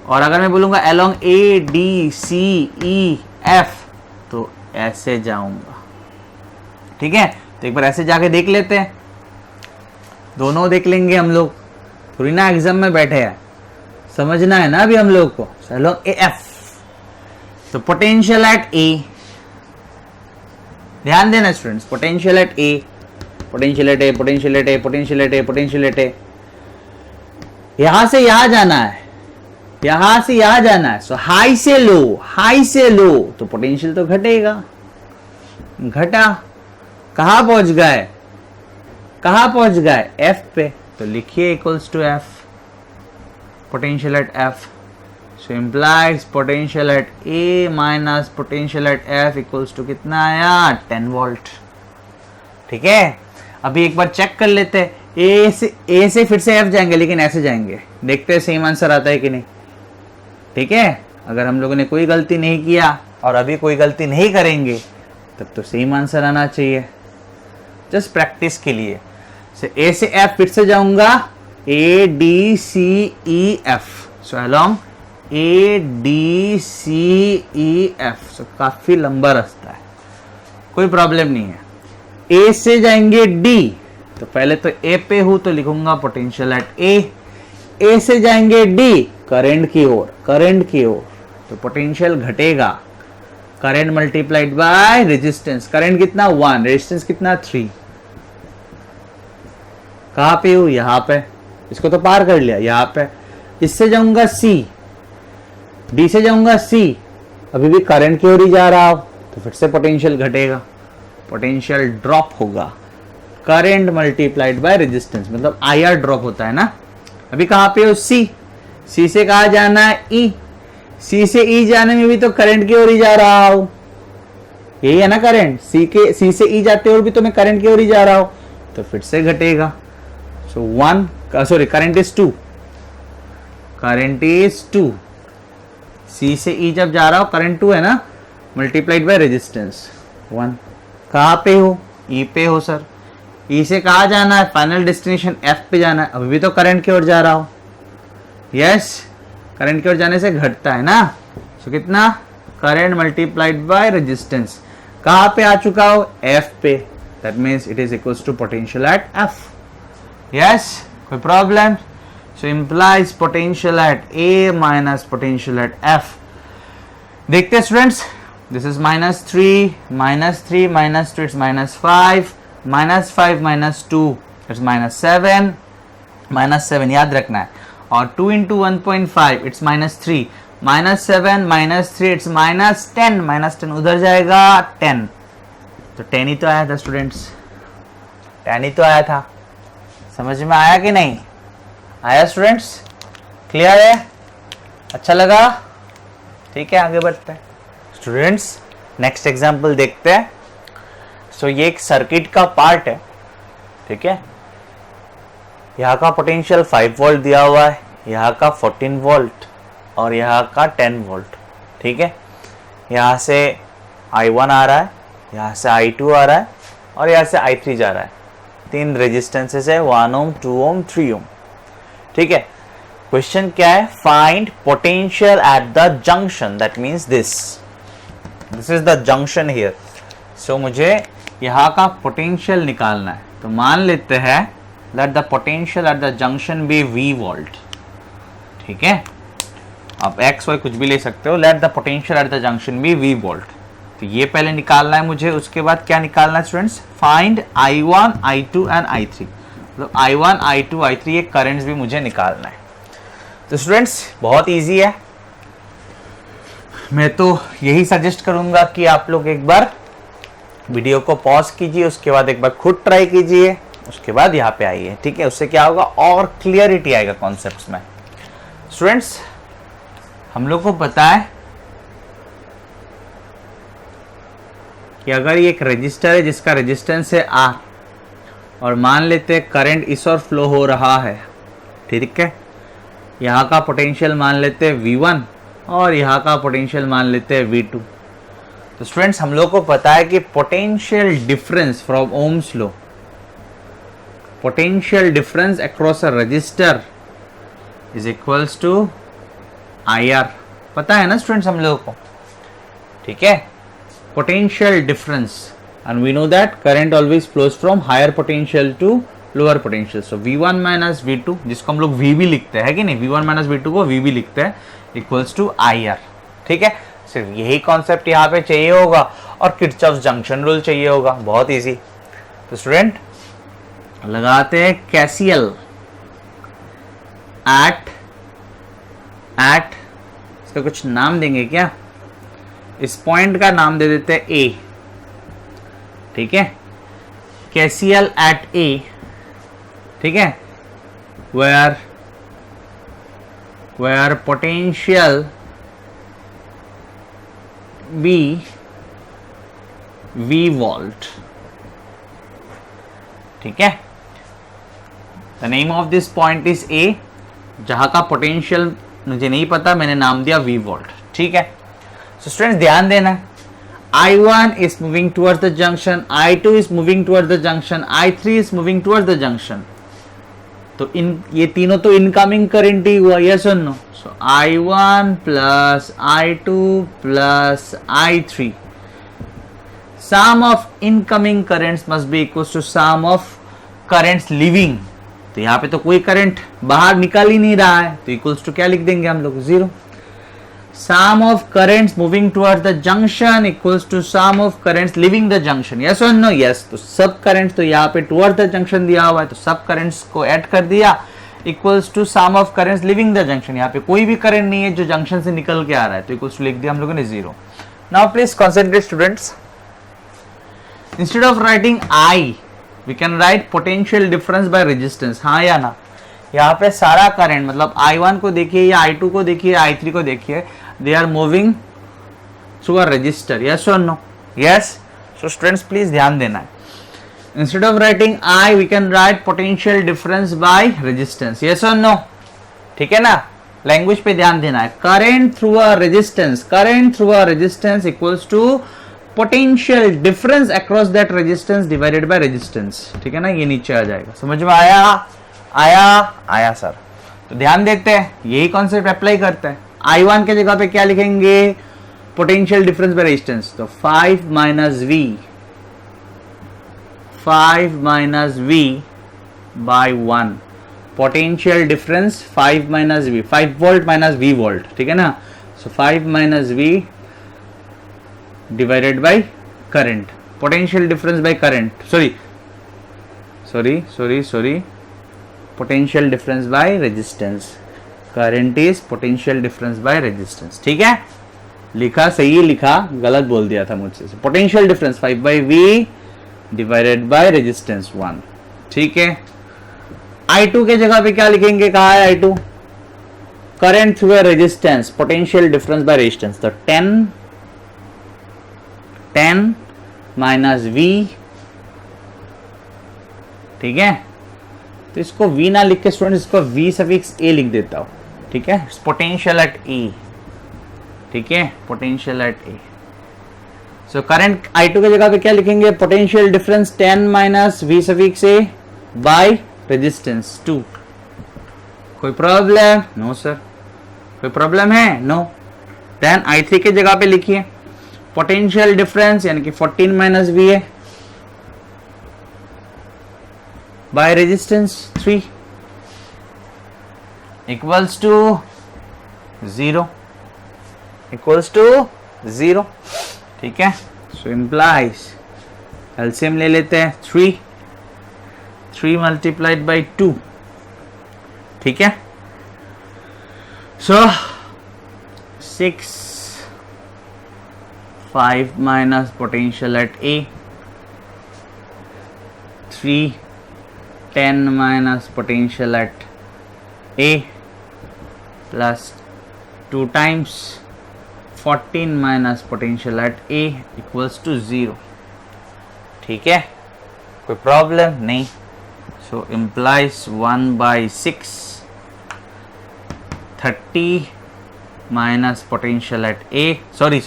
और अगर मैं बोलूंगा along A D C E F तो ऐसे जाऊंगा, ठीक है। तो एक बार ऐसे जाके देख लेते हैं, दोनों देख लेंगे हम लोग, थोड़ी ना एग्जाम में बैठे हैं, समझना है ना अभी हम लोग को। अलोंग ए एफ, तो पोटेंशियल एट ए, ध्यान देना students, potential at A, potential at A, potential at A, potential at A, potential at A, यहां से यहां जाना है, यहां से यहां जाना है। सो हाई से लो, हाई से लो, तो पोटेंशियल तो घटेगा, घटा, कहां पहुंच गए, कहां पहुंच गए, एफ पे, तो लिखिए equals to F, potential at F. So implies potential at A minus potential at F equals to कितना आया, 10 वोल्ट, ठीक है। अभी एक बार चेक कर लेते हैं, ए से फिर से एफ जाएंगे, लेकिन ऐसे जाएंगे, देखते हैं सेम आंसर आता है कि नहीं, ठीक है। अगर हम लोगों ने कोई गलती नहीं किया और अभी कोई गलती नहीं करेंगे तब तो सेम आंसर आना चाहिए, जस्ट प्रैक्टिस के लिए। ए से एफ फिर से जाऊंगा, A D C E F, so along A D C E F, so काफी लंबा रास्ता है, कोई प्रॉब्लम नहीं है। ए से जाएंगे डी, तो पहले तो ए पे हूं तो लिखूंगा पोटेंशियल एट ए से जाएंगे डी, करंट की ओर, करंट की ओर, तो पोटेंशियल घटेगा, current multiplied by resistance, current कितना 1, रेजिस्टेंस कितना 3, कहां पे हूं, यहां पे, इसको तो पार कर लिया, यहां पे। इससे जाऊंगा सी, डी से जाऊंगा सी, अभी भी करंट की ओर ही जा रहा हूं, तो फिर से पोटेंशियल घटेगा, पोटेंशियल ड्रॉप होगा, करंट मल्टीप्लाइड बाय रेजिस्टेंस, मतलब आईआर ड्रॉप होता है ना। अभी कहां पे हो, सी, सी से कहा जाना है ई, सी से ई जाने में भी तो करंट की ओर ही जा रहा हूं, यही है ना करंट, सी से ई जाते हुए भी तो मैं करंट की ओर ही जा रहा हूं, तो फिर से घटेगा। सो 1, sorry current is 2, current is 2, सी से ई जब जा रहा हूं करंट 2 है ना, मल्टीप्लाइड बाय रेजिस्टेंस 1। कहां पे हो, ई पे हो सर, ई से कहा जाना है, फाइनल डेस्टिनेशन एफ पे जाना है, अभी भी तो करंट की ओर जा रहा हूं, यस, करंट की ओर जाने से घटता है ना। सो कितना, करंट मल्टीप्लाइड बाय रेजिस्टेंस, कहां पे आ चुका हो, एफ पे, that means it is equals to potential at F. Yes, कोई problem? So implies potential at A minus potential at F. देखते हैं students, this is -3 -3 -2 it's -5 -5 -2 it's -7 -7 याद रखना है, और 2 into 1.5 इट्स -3 -7 -3 इट्स -10 -10 उधर जाएगा 10, तो 10 ही तो आया था स्टूडेंट्स, 10 ही तो आया था, समझ में आया कि नहीं आया स्टूडेंट्स? क्लियर है? अच्छा लगा? ठीक है, आगे बढ़ते हैं स्टूडेंट्स, नेक्स्ट एग्जाम्पल देखते हैं। सो ये एक सर्किट का पार्ट है, ठीक है। यहाँ का पोटेंशियल 5 वोल्ट दिया हुआ है, यहाँ का 14 वोल्ट और यहाँ का 10 वोल्ट, ठीक है। यहाँ से I1 आ रहा है, यहाँ से I2 आ रहा है और यहाँ से I3 जा रहा है, 3 रेजिस्टेंसेस है, 1 ओम 2 ओम 3 ओम, ठीक है। क्वेश्चन क्या है, find potential at the junction, that means this is the junction here. So मुझे यहाँ का पोटेंशियल निकालना है, तो मान लेते हैं let the potential at the junction B V volt. ठीक है, आप एक्स वाई कुछ भी ले सकते हो। Let the potential at the junction B V volt. तो ये पहले निकालना है मुझे, उसके बाद क्या निकालना है students, find I1 I2 and I3। मतलब I1 I2 I3 ये करंट्स भी मुझे निकालना है। तो स्टूडेंट्स बहुत इजी है, मैं तो यही सजेस्ट करूंगा कि आप लोग एक बार वीडियो को पॉज कीजिए, उसके बाद एक बार खुद ट्राई कीजिए, उसके बाद यहाँ पे आइए। ठीक है, उससे क्या होगा और क्लियरिटी आएगा कॉन्सेप्ट्स में। स्टूडेंट्स हम लोग को पता है कि अगर ये एक रजिस्टर है जिसका रेजिस्टेंस है R और मान लेते हैं करंट इस और फ्लो हो रहा है, ठीक है, यहाँ का पोटेंशियल मान लेते हैं V1 और यहाँ का पोटेंशियल मान लेते हैं V2। तो स्टूडेंट्स हम लोग को पता है कि potential difference from ohm's law, potential difference across a resistor is equals to IR। पता है ना स्टूडेंट्स हम लोगों को, ठीक है, potential difference, and we know that current always flows from higher potential to lower potential, so V1 minus V2 जिसको हम लोग V भी लिखते हैं कि नहीं, V1 minus V2 को V भी लिखते हैं, इक्वल्स टू IR। ठीक है, सिर्फ यही कॉन्सेप्ट यहाँ पे चाहिए होगा और किरचॉफ्स जंक्शन रूल चाहिए होगा, बहुत इजी। तो स्टूडेंट लगाते हैं KCL एट इसका कुछ नाम देंगे क्या, इस पॉइंट का नाम दे देते हैं A। ठीक है, KCL एट A, ठीक है, where potential B V volt। ठीक है, the name of this point is A, जहां का पोटेंशियल मुझे नहीं पता, मैंने नाम दिया V वोल्ट। ठीक है, सो स्टूडेंट्स ध्यान देना, I1 is moving towards the junction, I2 is moving towards the junction, I3 is moving towards the junction। तो ये तीनों तो इनकमिंग करंट ही हुआ, यस और no. So I1 plus I2 plus I3, sum of incoming currents must be equal to sum of currents leaving. तो यहाँ पे तो कोई करंट बाहर निकल ही नहीं रहा है, तो इक्वल्स टू क्या लिख देंगे हम लोग, 0। sum of currents moving towards the junction equals to sum of currents leaving the junction, yes or no, yes। तो सब currents तो यहाँ पे towards the junction दिया हुआ है, तो सब currents को ऐड कर दिया, equals to sum of currents leaving the junction। यहाँ पे कोई भी current नहीं है जो junction से निकल के आ रहा है, तो equals to लिख दिया हम लोगों ने 0। now please concentrate students, instead of writing I we can write potential difference by resistance। हाँ या ना, यहाँ पे सारा करंट मतलब I1 को देखिए या I2 को देखिए, I3 को देखिए, they are moving through a resistor, yes or no, yes। so students please ध्यान देना है, instead of writing I we can write potential difference by resistance, yes or no। ठीक है ना, लैंग्वेज पे ध्यान देना है, current through a resistance equals to potential difference across that resistance divided by resistance। ठीक है ना, ये नीचे आ जाएगा, समझ में आया सर। तो ध्यान देते हैं, यही कॉन्सेप्ट अप्लाई करते हैं। I1 के जगह पे क्या लिखेंगे, पोटेंशियल डिफरेंस बाय रेजिस्टेंस, तो 5 minus V by 1, potential difference 5 minus V, 5 volt minus V volt. ठीक है ना, so 5 minus V divided by current, potential difference by current, sorry potential difference by resistance, current is potential difference by resistance. ठीक है, लिखा सही लिखा, गलत बोल दिया था मुझसे। Potential difference 5 by V divided by resistance 1। ठीक है, I2 के जगह पे क्या लिखेंगे, कहा है I2, current through resistance, potential difference by resistance, तो 10 माइनस V। ठीक है, तो इसको V ना लिख के स्टूडेंट इसको V सफिक्स A लिख देता हूं। ठीक है, पोटेंशियल एट E। ठीक है, potential at A। So current I2 की जगह पे क्या लिखेंगे, potential difference 10 minus V suffix A by resistance 2। कोई प्रॉब्लम, नो सर, कोई प्रॉब्लम है, नो। देन I3 की जगह पे लिखिए पोटेंशियल डिफरेंस यानी कि 14 माइनस V है, by resistance 3 equals to 0 equals to 0. ठीक है, so implies LCM ले लेते हैं 3 multiplied by 2. ठीक है, so 6 5 minus potential at A, 3 10 minus potential at A plus 2 times 14 minus potential at A equals to 0. ठीक है, कोई प्रॉब्लम नहीं. So implies 1/6 30 minus potential at A, sorry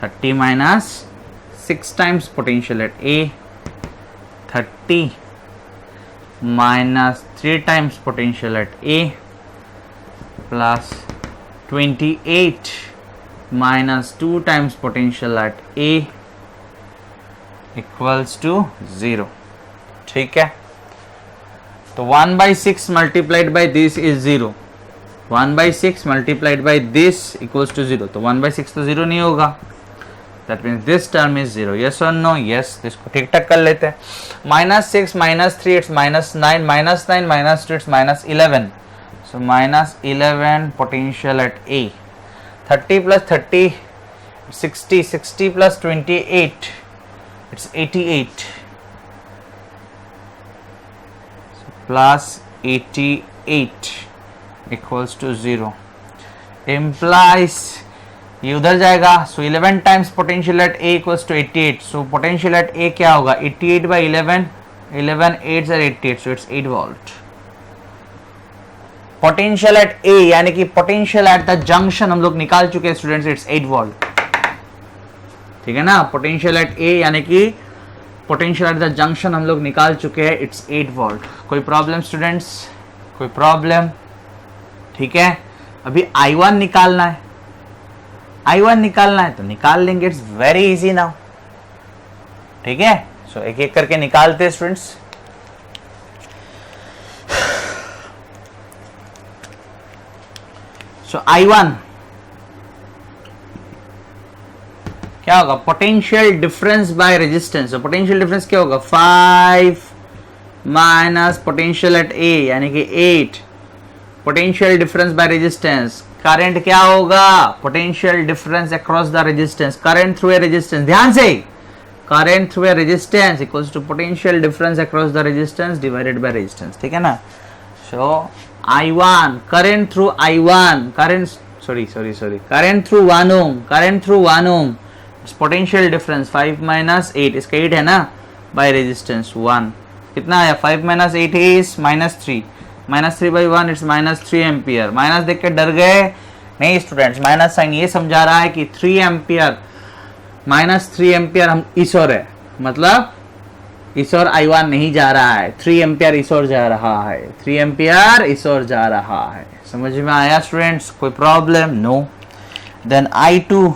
30 minus 6 times potential at A, 30 minus 3 times potential at A plus 28 minus 2 times potential at A equals to 0. ठीक है, तो 1/6 multiplied by this is 0. 1/6 multiplied by this equals to 0. तो 1/6 तो 0 नहीं होगा. That means this term is 0. Yes or no? Yes. इसको ठीक ठाक कर लेते हैं. -6 -3 it's -9, -9 -2 it's -11. So -11 potential at A. 30 plus 30 60, 60 plus 28 it's 88. So plus 88 equals to 0. Implies ये उधर जाएगा. So 11 times potential at A equals to 88. So potential at A क्या होगा? 88 by 11, 11 8 are 88, so it's 8 volt. Potential at A यानी कि potential at the junction हम लोग निकाल चुके हैं स्टूडेंट्स, इट्स 8 वोल्ट. ठीक है ना, पोटेंशियल एट ए यानी कि पोटेंशियल एट द जंक्शन हम लोग निकाल चुके हैं, इट्स 8 वोल्ट. कोई प्रॉब्लम स्टूडेंट्स? कोई प्रॉब्लम? ठीक है, अभी I1 निकालना है. I1 निकालना है तो निकाल लेंगे, इट्स वेरी इजी नाउ. ठीक है, सो एक एक करके निकालते हैं स्टूडेंट्स. सो I1 क्या होगा? Potential difference by resistance. तो पोटेंशियल डिफरेंस क्या होगा? 5 माइनस पोटेंशियल एट ए यानी कि 8 potential difference by resistance. Current क्या होगा? Potential difference across the resistance. Current through a resistance, ध्यान से, current through a resistance equals to potential difference across the resistance divided by resistance. ठीक है ना. So I1 current through I1 current current through 1 ohm, current through 1 ohm, potential difference 5 minus 8, इसका 8 है ना, by resistance 1. कितना आया? 5 minus 8 is -3. -3 by 1 it's -3 ampere. Minus देख के डर गए? नहीं स्टूडेंट्स, माइनस साइन ये समझा रहा है कि 3 एम्पियर -3 एम्पियर हम इस ओर है, मतलब इस ओर I1 नहीं जा रहा है, 3 एम्पियर इस ओर जा रहा है, 3 एम्पियर इस ओर जा रहा है. समझ में आया स्टूडेंट्स? कोई प्रॉब्लम? नो. देन I2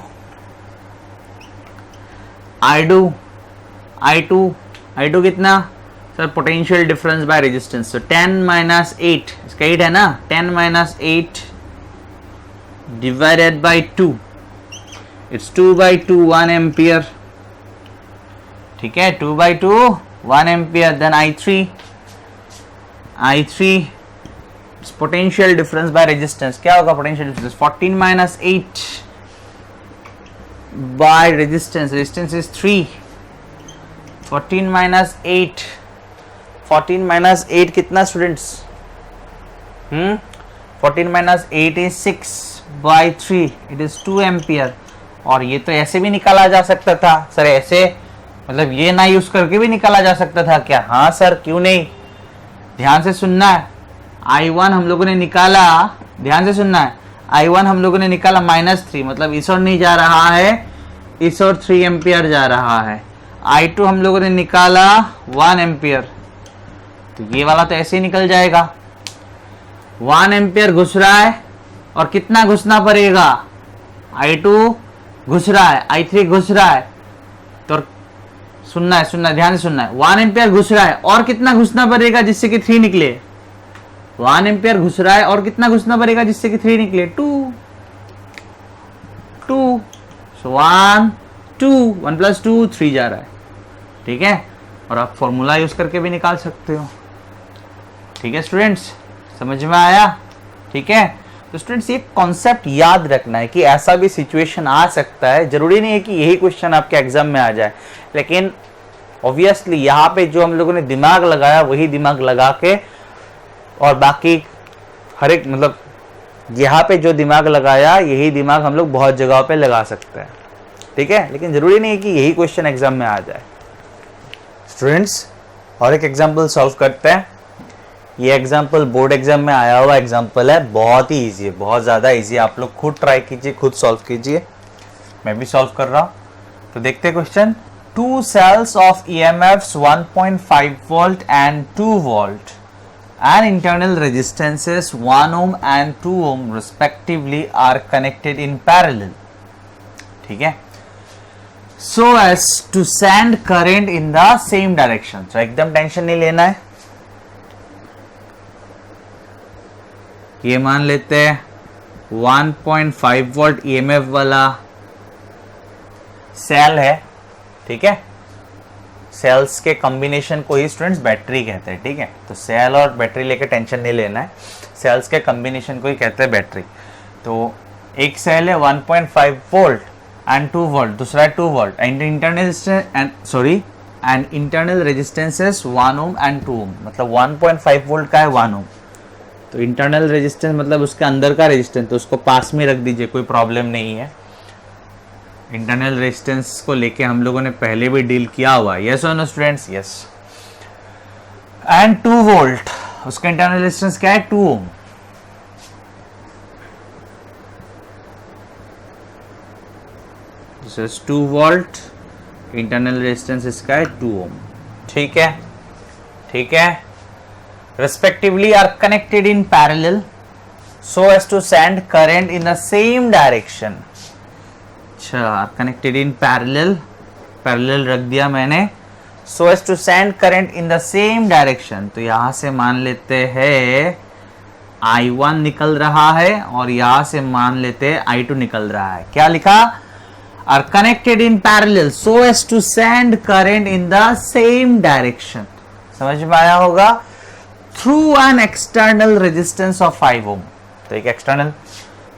कितना sir? Potential difference by resistance. So 10 minus 8, इसका 8 है ना, 10 minus 8 divided by 2, it's 2/2 1 ampere. ठीक है, 2/2 1 ampere. Then I3 potential difference by resistance क्या होगा? Potential difference 14 minus 8 by resistance. Resistance is 3. 14 minus 8, 14 minus 8 कितना students? 14 minus 8 is 6/3, it is 2 ampere. और ये तो ऐसे भी निकाला जा सकता था सर, ऐसे मतलब ये ना यूज करके भी निकाला जा सकता था क्या? हाँ सर, क्यों नहीं? ध्यान से सुनना है. I1 हम लोगों ने निकाला, ध्यान से सुनना है, I1 हम लोगों ने निकाला -3, मतलब इस ओर नहीं जा रहा है, इस ओर 3 एम्पियर जा रहा है. I2 हम लोगों ने निकाला 1 एम्पियर, तो ये वाला तो ऐसे ही निकल जाएगा. 1 एम्पियर घुस रहा है और कितना घुसना पड़ेगा? I2 घुस रहा है, I3 घुस रहा है, तो सुनना है, ध्यान से सुनना है। 1 एम्पियर घुस रहा है और कितना घुसना पड़ेगा जिससे कि 3 निकले? 1 एम्पियर घुस रहा है और कितना घुसना पड़ेगा जिससे कि 3 निकले? 2। सो 1 2 1 + 2 3 जा रहा है, ठीक है। और आप फॉर्मूला यूज करके भी निकाल सकते हो, ठीक है स्टूडेंट्स, समझ में आया? ठीक है, तो स्टूडेंट्स ये कॉन्सेप्ट याद रखना है कि ऐसा भी सिचुएशन आ सकता है, जरूरी नहीं है कि यही क्वेश्चन आपके एग्जाम में आ जाए, लेकिन ऑब्वियसली यहाँ पे जो हम लोगों ने दिमाग लगाया वही दिमाग लगा के, और बाकी हर एक मतलब यहाँ पे जो दिमाग लगाया यही दिमाग हम लोग बहुत जगहों पे लगा सकते हैं, ठीक है, लेकिन जरूरी नहीं है कि यही क्वेश्चन एग्जाम में आ जाए। स्टूडेंट्स और एक एग्जाम्पल सॉल्व करते हैं। ये एग्जाम्पल बोर्ड एग्जाम में आया हुआ एग्जाम्पल है, बहुत ही इजी है, बहुत ज़्यादा इजी है। आप लोग खुद ट्राई कीजिए, खुद सॉल्व कीजिए, मैं भी सॉल्व कर रहा हूँ। तो देखते हैं question. 2 cells of EMFs 1.5 volt and 2 volt and internal resistances 1 ohm and 2 ohm respectively are connected in parallel, ठीक है, so as to send current in the same direction। तो एकदम टेंशन नहीं लेना है, ये मान लेते हैं 1.5 वोल्ट EMF वाला सेल है, ठीक है, सेल्स के कॉम्बिनेशन को ही स्टूडेंट्स बैटरी कहते हैं, ठीक है। तो सेल और बैटरी लेके टेंशन नहीं लेना है, सेल्स के कॉम्बिनेशन को ही कहते हैं बैटरी। तो एक सेल है 1.5 वोल्ट एंड 2 वोल्ट, दूसरा है 2 volt and internal resistances 1 ohm and 2 ओम, मतलब 1.5 वोल्ट का है 1 ओम। तो इंटरनल रेजिस्टेंस मतलब उसके अंदर का रेजिस्टेंस, तो उसको पास में रख दीजिए, कोई प्रॉब्लम नहीं है। इंटरनल रेजिस्टेंस को लेके हम लोगों ने पहले भी डील किया हुआ है, यस और no students? Yes. And 2 volt, उसका इंटरनल रेजिस्टेंस क्या है? 2 ohm. This is 2 volt, internal resistance इसका है 2 ओम, ठीक है, ठीक है। respectively are connected in parallel so as to send current in the same direction। अच्छा, connected in parallel, parallel रख दिया मैंने, so as to send current in the same direction। तो यहां से मान लेते हैं I1 निकल रहा है और यहां से मान लेते हैं I2 निकल रहा है। क्या लिखा? are connected in parallel so as to send current in the same direction। समझ में आया होगा? Through an external resistance of 5 ओम। तो एक एक्सटर्नल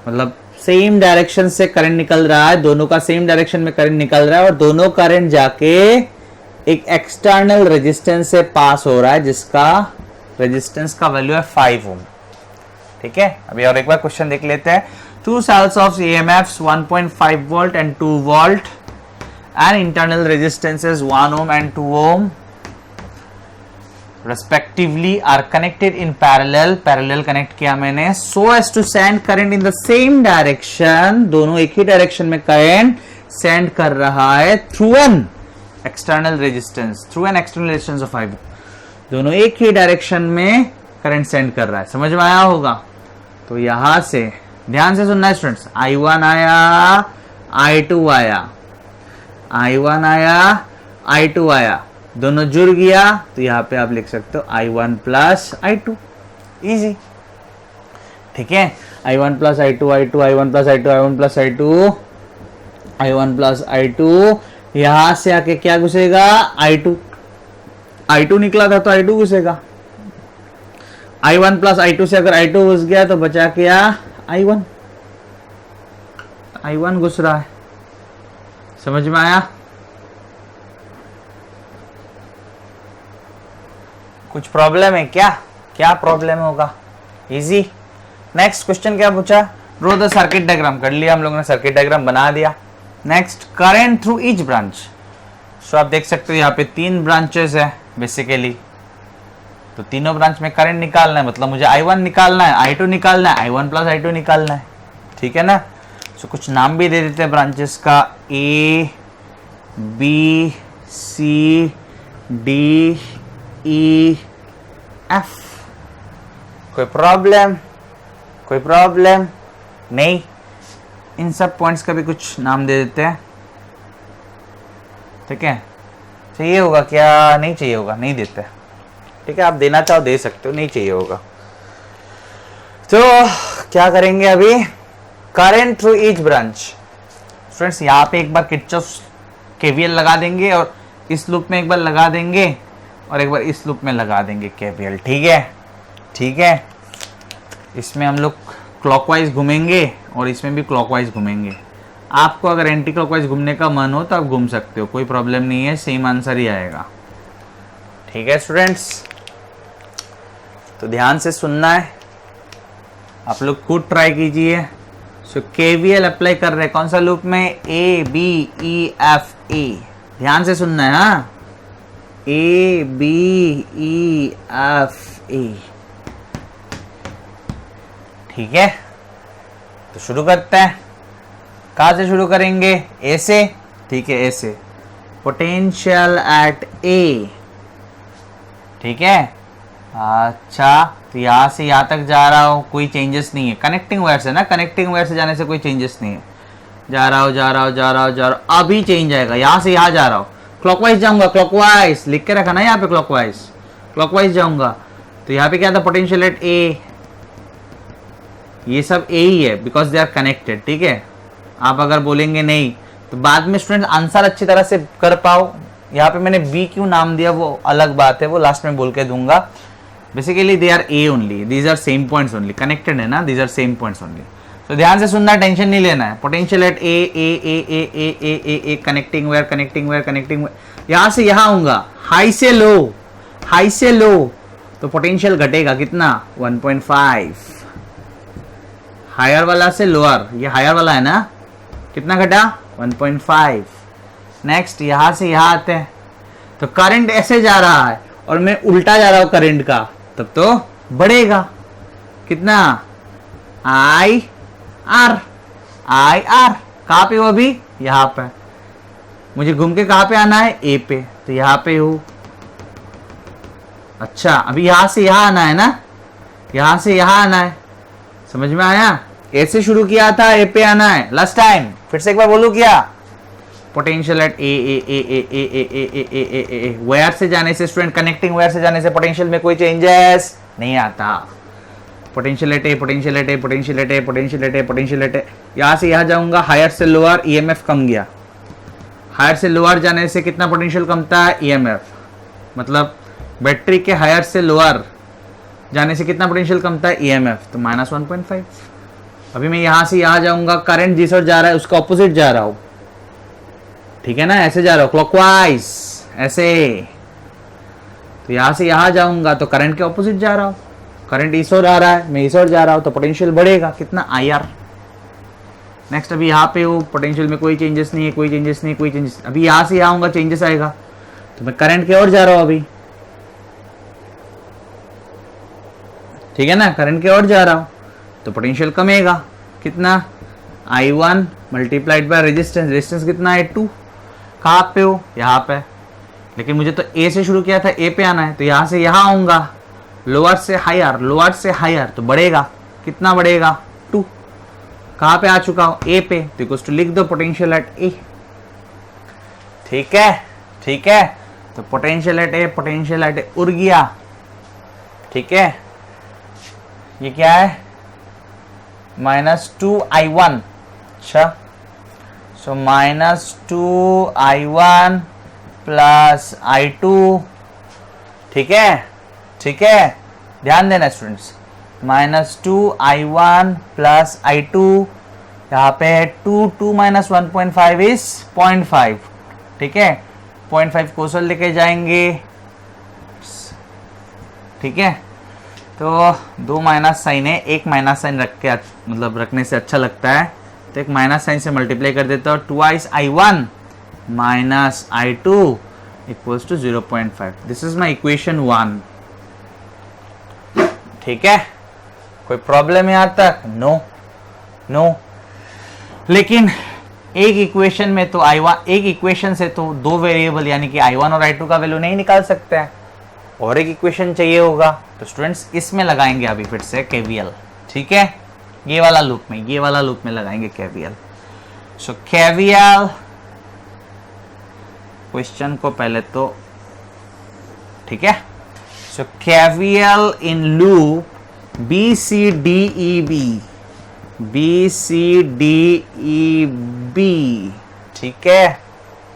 मतलब सेम डायरेक्शन से करंट निकल रहा है, दोनों का सेम डायरेक्शन में करंट निकल रहा है और दोनों करंट जाके एक एक्सटर्नल रेजिस्टेंस से पास हो रहा है जिसका रेजिस्टेंस का वैल्यू है 5 ओम, ठीक है। अभी और एक बार क्वेश्चन देख लेते हैं। 2 cells of EMFs 1.5 volt and 2 volt and internal resistances 1 ohm and 2 ohm respectively are connected in parallel connect किया मैंने, so as to send current in the same direction, दोनों एक ही डायरेक्शन में करंट सेंड कर रहा है through an external resistance of 5 ohm। दोनों एक ही डायरेक्शन में करंट सेंड कर रहा है, समझ में आया होगा? तो यहां से ध्यान से सुनना है स्टूडेंट्स। I1 आया, I2 आया, I1 आया, I2 आया, दोनों जुड़ गया, तो यहाँ पे आप लिख सकते हो I1 प्लस I2, इजी, ठीक है। I1 plus I2, I1 plus I2, I1 plus I2, I1 plus I2, यहां से आके क्या घुसेगा? I2 निकला था तो I2 घुसेगा। I1 प्लस I2 से अगर I2 घुस गया तो बचा क्या? I1 घुस रहा है, समझ में आया? कुछ प्रॉब्लम है क्या? क्या प्रॉब्लम होगा? इजी। नेक्स्ट क्वेश्चन क्या पूछा? Draw the circuit diagram. कर लिया हम लोगों ने, सर्किट डायग्राम बना दिया। Next, current through each branch. So आप देख सकते हो यहाँ पे 3 ब्रांचेस है बेसिकली, तो तीनों ब्रांच में करंट निकालना है, मतलब मुझे I1 निकालना है, I2 निकालना है, I1 प्लस I2 निकालना है, ठीक है ना। सो कुछ नाम भी दे देते हैं ब्रांचेस का, A, B, C, D, E, F। कोई प्रॉब्लम? कोई प्रॉब्लम नहीं। इन सब पॉइंट्स का भी कुछ नाम दे देते हैं, ठीक है। चाहिए होगा क्या? नहीं चाहिए होगा, नहीं देते। ठीक है, आप देना चाहो दे सकते हो, नहीं चाहिए होगा। तो क्या करेंगे अभी? Current through each branch. Students यहाँ पे एक बार किरचॉफ केवीएल लगा देंगे और इस लूप में एक बार लगा देंगे और एक बार इस लूप में लगा देंगे केवीएल। ठीक है, ठीक है। इसमें हम लोग क्लॉकवाइज घूमेंगे और इसमें भी क्लॉकवाइज घूमेंगे। आपको अगर एंटी क्लॉकवाइज घूमने का मन हो तो आप घूम सकते हो, कोई प्रॉब्लम नहीं है, सेम आंसर ही आएगा। ठीक है स्टूडेंट्स, तो ध्यान से सुनना है, आप लोग खुद ट्राई कीजिए। सो केवीएल अप्लाई कर रहे हैं कौन सा लूप में? A B E F A. ध्यान से सुनना है, हाँ, ए बी ई एफ ए। ठीक है, तो शुरू करते हैं। कहाँ से शुरू करेंगे? ए से। ठीक है, ए से। पोटेंशियल एट ए। ठीक है, अच्छा, तो यहाँ से यहाँ तक जा रहा हूँ, कोई चेंजेस नहीं है। कनेक्टिंग वायर से ना, कनेक्टिंग वायर से जाने से कोई चेंजेस नहीं है। जा रहा हूँ, जा रहा हूँ, जा रहा हूँ, जा रहा हूँ, अभी चेंज आएगा। यहाँ से यहाँ जा रहा हूँ, क्लॉकवाइज जाऊंगा, क्लॉकवाइज लिख के रखा ना यहाँ पे, क्लॉकवाइज, क्लॉकवाइज जाऊंगा। तो यहाँ पे क्या था? पोटेंशियल एट ए। ये सब ए ही है बिकॉज दे आर कनेक्टेड। ठीक है, आप अगर बोलेंगे नहीं तो बाद में स्टूडेंट आंसर अच्छी तरह से कर पाओ। यहाँ पे मैंने बी क्यों नाम दिया वो अलग बात है, वो लास्ट में बोल के दूंगा। Basically they are A only, these are same points only, connected है ना, these are same points only. तो ध्यान से सुनना, टेंशन नहीं लेना है। Potential at A A A A A A A A connecting wire, connecting wire, connecting wire. यहाँ से यहाँ आऊंगा, हाई से लो, हाई से लो, तो पोटेंशियल घटेगा कितना? 1.5। हायर वाला से लोअर, ये हायर वाला है ना, कितना घटा? 1.5। नेक्स्ट यहाँ से यहाँ आते हैं, तो करंट ऐसे जा रहा है और मैं उल्टा जा रहा हूं करंट का, तब तो बढ़ेगा कितना? I R, I R. कहाँ पे हो अभी? यहाँ पे। मुझे घूम के कहाँ पे आना है? ए पे, तो यहाँ पे हूँ। अच्छा, अभी यहाँ से यहाँ आना है ना, यहाँ से यहाँ आना है, समझ में आया? ए से शुरू किया था, ए पे आना है। लास्ट टाइम फिर से एक बार बोलूं क्या? Potential at A A A A A A A A A A A A. Wire से जाने से स्टूडेंट, कनेक्टिंग वायर से जाने से पोटेंशियल में कोई चेंजेस नहीं आता। Potential at A, potential at A, potential at A, potential at A, potential at A. यहाँ से यहाँ जाऊंगा, हायर से लोअर, ईएमएफ कम गया। हायर से लोअर जाने से कितना पोटेंशियल कमता है? ईएमएफ। मतलब बैटरी के हायर से लोअर जाने से कितना पोटेंशियल कमता है? ईएमएफ। तो -1.5। अभी मैं यहाँ से यहाँ जाऊंगा, करंट जिस ओर जा रहा है उसका ऑपोजिट जा रहा हूँ। ठीक है ना, ऐसे जा रहा हूँ क्लॉकवाइज, ऐसे। तो यहाँ से यहाँ जाऊंगा तो करंट के ऑपोजिट जा रहा हूँ। करंट इस ओर आ रहा है, मैं इस ओर जा रहा हूँ, तो पोटेंशियल बढ़ेगा कितना? IR। नेक्स्ट अभी यहाँ पे हूँ, पोटेंशियल में कोई चेंजेस नहीं है, कोई चेंजेस नहीं, कोई चेंजेस। अभी यहाँ से यहाँ आऊंगा, चेंजेस आएगा, तो मैं करंट की ओर जा रहा हूँ अभी। ठीक है ना, करंट की ओर जा रहा हूँ तो पोटेंशियल कमेगा कितना? I1 multiplied by resistance. Resistance कितना है? 2। कहाँ पे हो? यहाँ पे। लेकिन मुझे तो ए से शुरू किया था, ए पे आना है, तो यहाँ से यहाँ आऊंगा, लोअर से हायर, लोअर से हायर, तो बढ़ेगा कितना? बढ़ेगा 2। कहाँ पे आ चुका हूँ? ए पे, तो इक्वल्स टू लिख दो पोटेंशियल एट ए। ठीक है, ठीक है। तो potential at A, potential at A उड़ गया। ठीक है, ये क्या है? -2I1। अच्छा, सो -2I1 प्लस I2। ठीक है, ठीक है, ध्यान देना स्टूडेंट्स। -2I1 प्लस I2, यहाँ पे 2 माइनस 1.5 इज 0.5। ठीक है, 0.5 कोसल लेके जाएंगे। ठीक है, तो 2 माइनस साइन है, एक माइनस साइन रख के मतलब रखने से अच्छा लगता है, तो एक माइनस साइन से मल्टीप्लाई कर देता हूँ। 2 I1 minus I2 equals to 0.5। This is my equation 1। ठीक है, कोई प्रॉब्लम यहाँ तक? No, no. लेकिन एक इक्वेशन में तो I1, एक इक्वेशन से तो 2 वेरिएबल यानी कि I1 और I2 का वैल्यू नहीं निकाल सकते हैं, और एक इक्वेशन चाहिए होगा। तो स्टूडेंट्स इसमें लगाएंगे अभी फिर से KVL। ठीक है, ये वाला लूप में, ये वाला लूप में लगाएंगे KVL। सो KVL क्वेश्चन को पहले तो, ठीक है। सो KVL इन लूप BCDEB, ठीक है।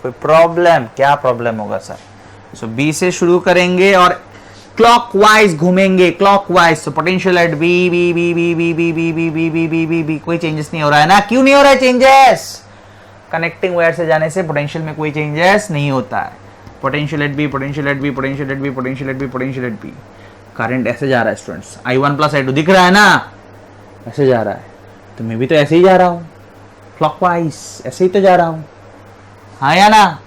कोई प्रॉब्लम? क्या प्रॉब्लम होगा सर? सो B से शुरू करेंगे और क्लॉकवाइज घूमेंगे, clockwise. So potential at B B B B B B B B B B B B B कोई चेंजेस नहीं हो रहा है ना? क्यों नहीं हो रहा है चेंजेस? कनेक्टिंग वायर से जाने से पोटेंशियल में कोई चेंजेस नहीं होता है। Potential at B, potential at B, potential at B, potential at B, potential at B. Current ऐसे जा रहा है स्टूडेंट्स, I1 प्लस I2 दिख रहा है ना, ऐसे जा रहा है। तो मैं भी तो ऐसे ही जा रहा हूँ, क्लॉकवाइज ऐसे ही तो जा रहा हूँ, हाँ या ना?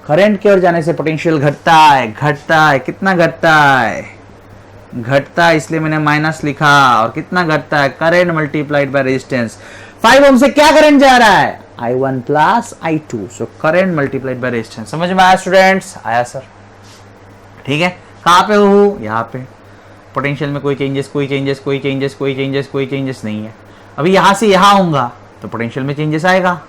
करंट की ओर जाने से पोटेंशियल घटता है, घटता है। कितना घटता है? घटता है, इसलिए मैंने माइनस लिखा। और कितना घटता है? Current multiplied by resistance. 5 ओम से क्या करंट जा रहा है? I1 plus I2। So current multiplied by resistance. समझ में आया स्टूडेंट्स? आया सर, ठीक है। कहाँ पे हूँ? यहाँ पे। पोटेंशियल में कोई चेंजेस, कोई चेंजेस, कोई चेंजेस, कोई चेंजेस, कोई चेंजेस नहीं है। अभी यहाँ से यहाँ आऊंगा तो पोटेंशियल में चेंजेस आएगा,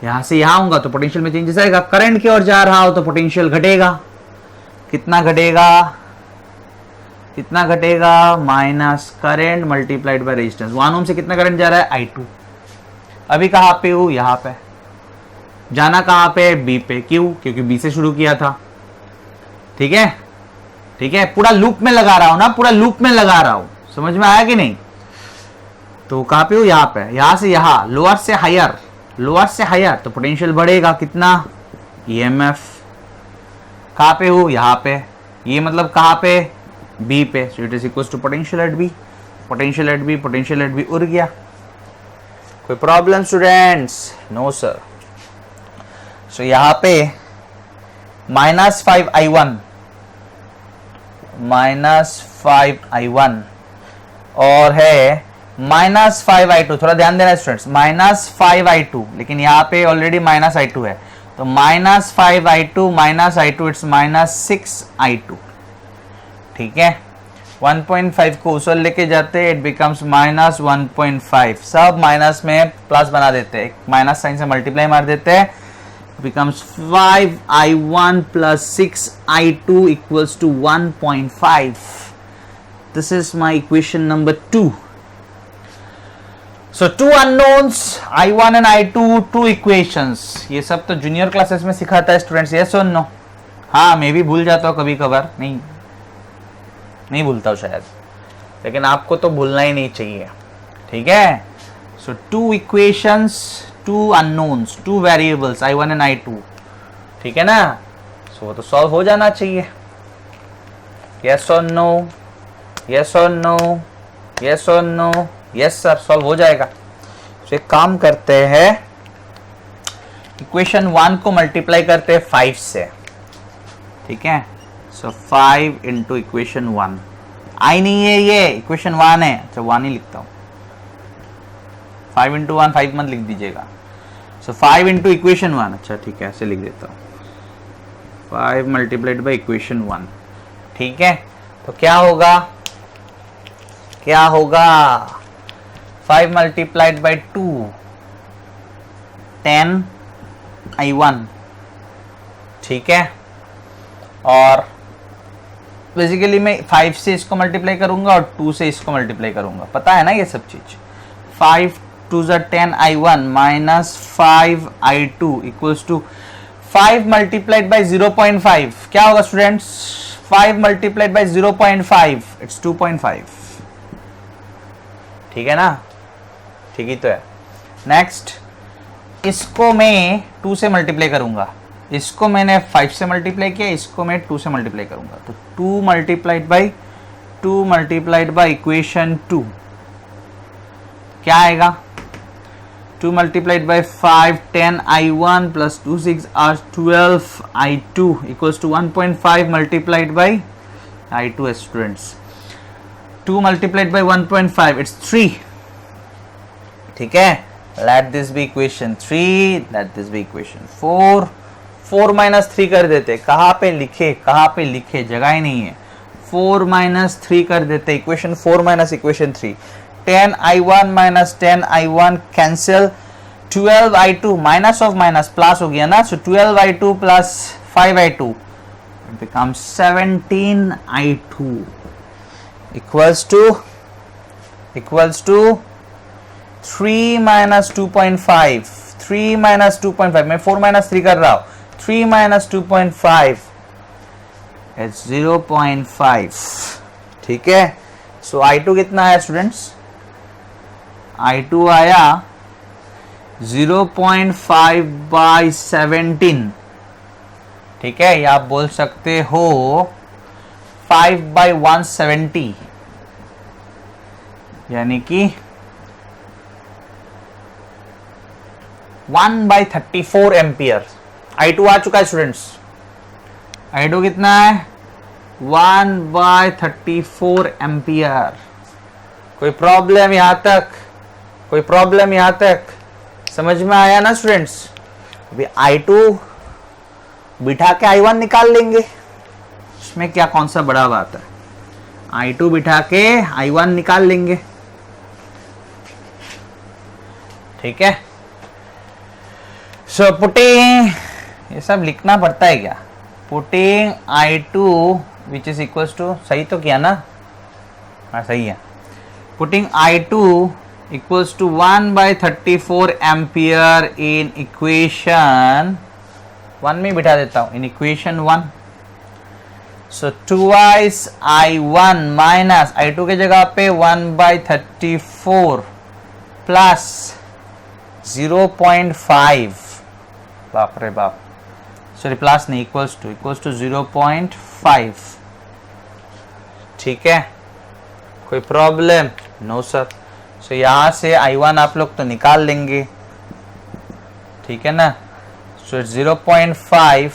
यहाँ से यहाँ आऊंगा तो पोटेंशियल में चेंजेस आएगा। करंट की ओर जा रहा हो तो पोटेंशियल घटेगा। कितना घटेगा? कितना घटेगा? Minus current multiplied by resistance. 1 ओम से कितना करंट जा रहा है? I2। अभी कहाँ पे हूँ? यहाँ पे। जाना कहाँ पे? B पे। क्यों? क्योंकि B से शुरू किया था, ठीक है, ठीक है। पूरा लूप में लगा रहा हूं ना, पूरा लूप में लगा रहा हूं। समझ में आया कि नहीं? तो कहाँ पे हूँ? यहाँ पे। यहाँ से यहाँ, लोअर से हायर, लोअर से हायर, तो पोटेंशियल बढ़ेगा। कितना? EMF। कहाँ पे हूँ? यहाँ पे। ये मतलब कहाँ पे? B पे। So it is equal to potential at B, potential at B, potential at B। उड़ गया। कोई problem students? No sir. So यहाँ पे -5I1, -5I1 और है -5I2। थोड़ा ध्यान देना स्टूडेंट्स, -5I2, लेकिन यहाँ पे ऑलरेडी -I2 है, तो -5I2 -I2 इट्स -6I2, ठीक है। 1.5 को उसल लेके जाते, इट बिकम्स -1.5। सब माइनस में प्लस बना देते हैं, माइनस साइन से मल्टीप्लाई मार देते हैं, becomes 5I1 plus 6I2 equals to 1.5. This is my equation number 2. So two unknowns, I1 and I2, two equations. ये सब तो जूनियर क्लासेस में सिखाता है स्टूडेंट्स, yes or no? हाँ, मैं भी भूल जाता हूँ कभी कभार, नहीं भूलता हूँ शायद, लेकिन आपको तो भूलना ही नहीं चाहिए, ठीक है। So two equations, two unknowns, two variables, I1 and I2, ठीक है ना। सो तो सॉल्व हो जाना चाहिए, yes or no, yes or no, yes or no, yes sir, solve हो जाएगा। तो एक काम करते हैं, इक्वेशन 1 को मल्टीप्लाई करते हैं 5 से, ठीक है। सो 5 इंटू इक्वेशन 1, आई नहीं है ये, इक्वेशन 1 है, अच्छा 1 ही लिखता हूँ। 5 इंटू 1, 5 मत लिख दीजिएगा। सो 5 इंटू इक्वेशन 1, अच्छा ठीक है, ऐसे लिख देता हूँ, 5 मल्टीप्लाइड बाई इक्वेशन 1, ठीक है। तो क्या होगा, क्या होगा? 5 मल्टीप्लाइड बाई 2, 10I1, ठीक है। और बेसिकली मैं 5 से इसको मल्टीप्लाई करूंगा और 2 से इसको मल्टीप्लाई करूंगा, पता है ना ये सब चीज। 5 2 10I1 minus 5I2 equals to 5 multiplied by 0.5, क्या होगा स्टूडेंट्स? 5 मल्टीप्लाइड बाई 0.5, इट्स 2.5, ठीक है ना, ठीक ही तो है। नेक्स्ट, इसको मैं 2 से मल्टीप्लाई करूंगा, इसको मैंने 5 से मल्टीप्लाई किया, इसको मैं 2 से मल्टीप्लाई करूंगा, तो 2 मल्टीप्लाइड बाई इक्वेशन 2 क्या आएगा? 2 multiplied by 5 10I1 plus 2 6 are 12I2 equals to 1.5 multiplied by I2 students. 2 multiplied by 1.5 it's 3, ठीक है। Let this be equation 3, let this be equation 4। 4 minus 3 कर देते, कहाँ पे लिखे, कहाँ पे लिखे, जगह ही नहीं है। 4 माइनस 3 कर देते, equation 4 minus equation 3। 10I1 minus 10I1 cancel, 12i2 minus of minus plus हो गया ना, सो 12i2 plus 5i2 becomes 17i2 equals to 3 minus 2.5, 3 minus 2.5, मैं 4 minus 3 कर रहा हूं, 3 minus 2.5 it's 0.5, ठीक है। सो I2 कितना आया स्टूडेंट्स, I2 आया 0.5 by 17, ठीक है, या आप बोल सकते हो 5 by 170, यानी कि 1 by 34 एम्पियर I2 आ चुका है स्टूडेंट्स। I2 कितना है, 1 by 34 एम्पियर। कोई प्रॉब्लम यहां तक, कोई प्रॉब्लम यहां तक समझ में आया ना स्टूडेंट्स। अभी I2 बिठा के I1 निकाल लेंगे, इसमें क्या कौन सा बड़ा बात है, I2 बिठा के I1 निकाल लेंगे, ठीक है। सो पुटिंग, ये सब लिखना पड़ता है क्या, putting I2 which is equals to, सही तो किया ना, हाँ सही है, putting I2 equals to 1 by 34 ampere in equation 1 में बिठा देता हूं, इन इक्वेशन 1। सो 2i's I1 माइनस I2 के जगह पे 1 by 34 प्लस 0.5, बाप रे बाप, सॉरी प्लस नहीं, इक्वल्स टू 0.5, ठीक है। कोई प्रॉब्लम, नो सर। सो यहां से I1 आप लोग तो निकाल लेंगे, ठीक है ना। सो 0.5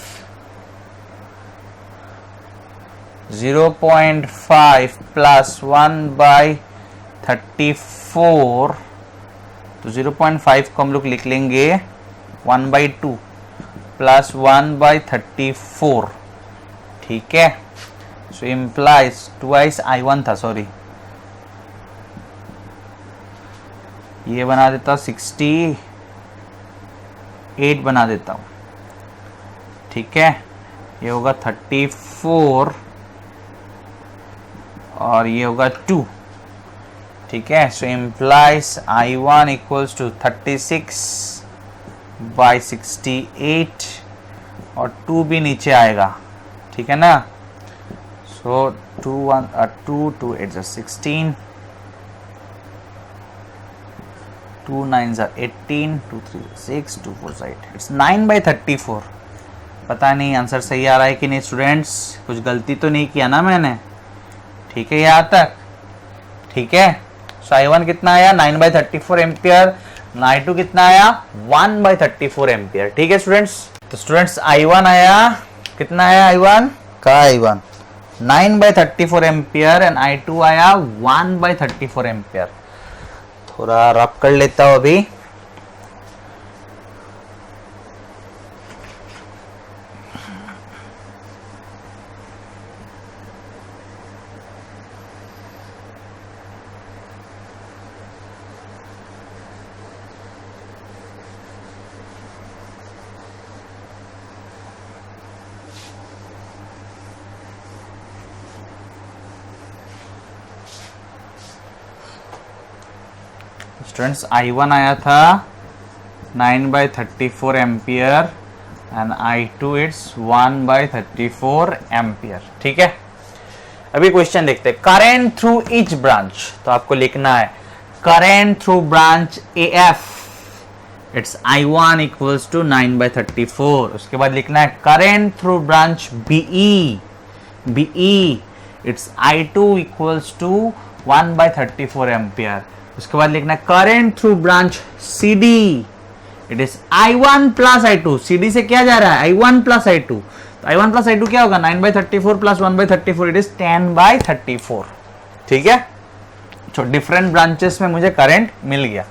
प्लस 1 by 34, तो 0.5 को हम लोग लिख लेंगे 1 by 2 प्लस 1 by 34, ठीक है। सो इम्प्लाइज 2i's I1 था, सॉरी ये बना देता हूँ 68 बना देता हूँ, ठीक है। ये होगा 34 और ये होगा 2, ठीक है। So implies I1 equals to 36 by 68 और 2 भी नीचे आएगा, ठीक है ना। सो 2 2 8 16, 2 9 18, 2 3 6, 2 4 8, इट्स 9 by 34। पता नहीं आंसर सही आ रहा है कि नहीं स्टूडेंट्स, कुछ गलती तो नहीं किया ना मैंने, ठीक है यहाँ तक, ठीक है। सो I1 कितना आया 9 by 34 एम्पियर, I2 कितना आया 1 by 34 एम्पियर, ठीक है स्टूडेंट्स। तो स्टूडेंट्स I1 आया, कितना आया I1 का, I1 9 by 34 ampere and I2 आया 1 by 34 एम्पियर। थोड़ा रब कर लेता हूं अभी, स्टूडेंट्स I1 आया था 9 by 34 ampere and I2 it's 1 by 34 ampere, ठीक है। अभी क्वेश्चन देखते हैं, करेंट थ्रू ईच ब्रांच, तो आपको लिखना है current through branch AF it's I1 equals to 9 by 34। उसके बाद लिखना है current through branch BE it's I2 equals to 1 by 34 ampere. उसके बाद लिखना है current through branch CD it is I1 plus I2, CD से क्या जा रहा है I1 प्लस I2, तो I1 प्लस I2 क्या होगा 9 by 34 plus 1 by 34 it is 10 by 34, ठीक है। तो डिफरेंट ब्रांचेस में मुझे करंट मिल गया,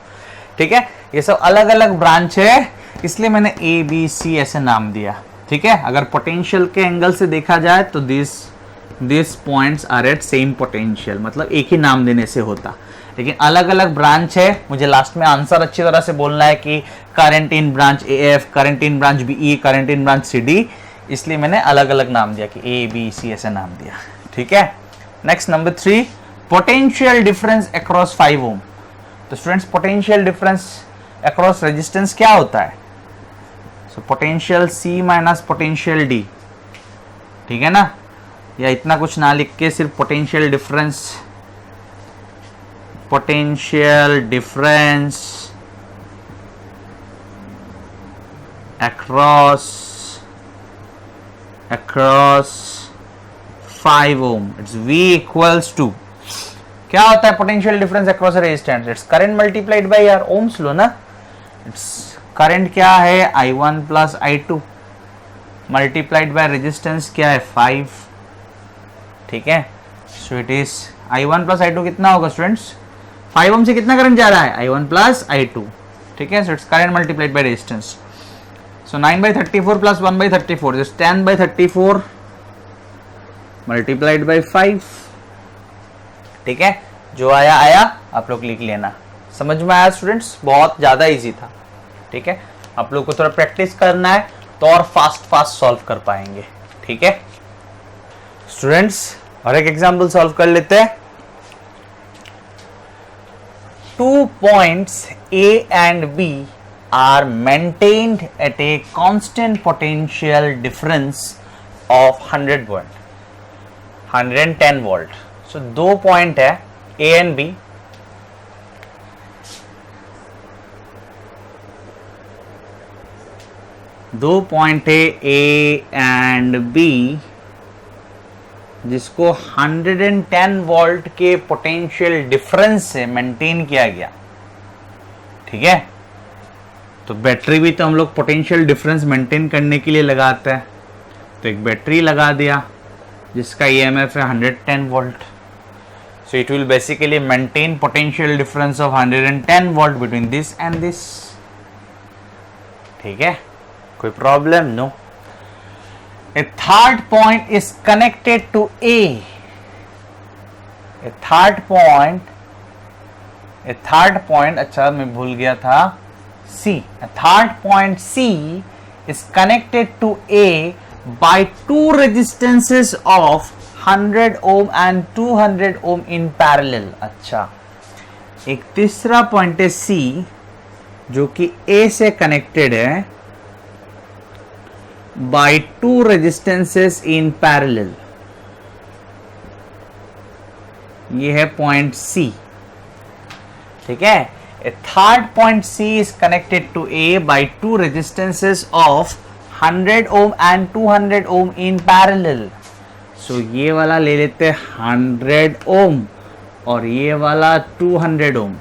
ठीक है। ये सब अलग अलग ब्रांच है, इसलिए मैंने ABC ऐसे नाम दिया, ठीक है। अगर पोटेंशियल के एंगल से देखा जाए तो this points are at same potential, मतलब एक ही नाम देने से होता। लेकिन अलग अलग ब्रांच है, मुझे लास्ट में आंसर अच्छी तरह से बोलना है कि current in branch AF, current in branch BE, current in branch CD, इसलिए मैंने अलग अलग नाम दिया कि A B C ऐसे नाम दिया। ठीक है, next number 3, potential difference across 5 ओम। तो students potential difference across resistance क्या होता है? So potential C minus potential D, ठीक है ना, या इतना कुछ ना लिख के सिर्फ potential difference across 5 ohm, it's V equals to, क्या होता है potential difference across resistance? Its current multiplied bye यार ओम्स लो ना, इट्स करंट क्या है I1 plus I2 multiplied by resistance क्या है 5, ठीक है। सो it is I1 plus I2 कितना होगा स्टूडेंट्स? 5 ओम से कितना करंट जा रहा है? I1 प्लस I2, ठीक है। So its current multiplied by resistance. So 9/34 plus 1/34 is 10/34 multiplied by 5, ठीक है। जो आया आया, आप लोग लिख लेना। समझ में आया स्टूडेंट्स? बहुत ज्यादा इजी था, ठीक है। आप लोग को थोड़ा प्रैक्टिस करना है तो और फास्ट सॉल्व कर पाएंगे, ठीक है स्टूडेंट्स। और एक एग्जांपल सॉल्व कर लेते हैं। 2 points A and B are maintained at a constant potential difference of 100 volt, 110 volt. So 2 point है A and B, दो पॉइंट है A एंड B जिसको 110 वोल्ट के पोटेंशियल डिफरेंस से मेंटेन किया गया, ठीक है। तो बैटरी भी तो हम लोग पोटेंशियल डिफरेंस मेंटेन करने के लिए लगाते हैं, तो एक बैटरी लगा दिया जिसका EMF है 110 volt. So it will basically maintain potential difference of 110 volt between this and this, ठीक है। कोई problem? No. A third point is connected to A. A third point, अच्छा मैं भूल गया था, C. A third point C is connected to A by two resistances of 100 ohm and 200 ohm in parallel. अच्छा, एक तीसरा पॉइंट है C जो कि A से कनेक्टेड है by two resistances in parallel. ये है पॉइंट C, ठीक है। A third point C is connected to A by two resistances of 100 ohm and 200 ohm in parallel. So ये वाला ले लेते 100 ohm और ये वाला 200 ohm.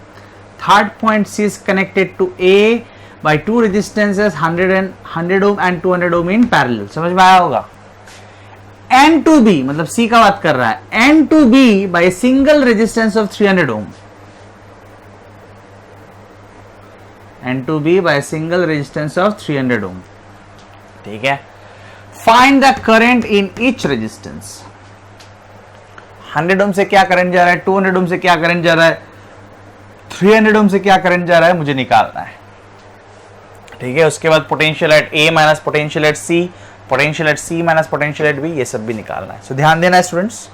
Third point C is connected to A by two resistances 100 ohm and 200 ohm in parallel. समझ में आया होगा? N2B मतलब C का बात कर रहा है, N2B by a single resistance of 300 ohm. N2B by a single resistance of 300 ohm, ठीक है। Find the current in each resistance. 100 ohm से क्या करंट जा रहा है, 200 ohm से क्या करंट जा रहा है, 300 ohm से क्या करंट जा रहा है, मुझे निकालना है, ठीक है। उसके बाद potential at A minus potential at C, potential at C minus potential at B, ये सब भी निकालना है। सो ध्यान देना है स्टूडेंट्स।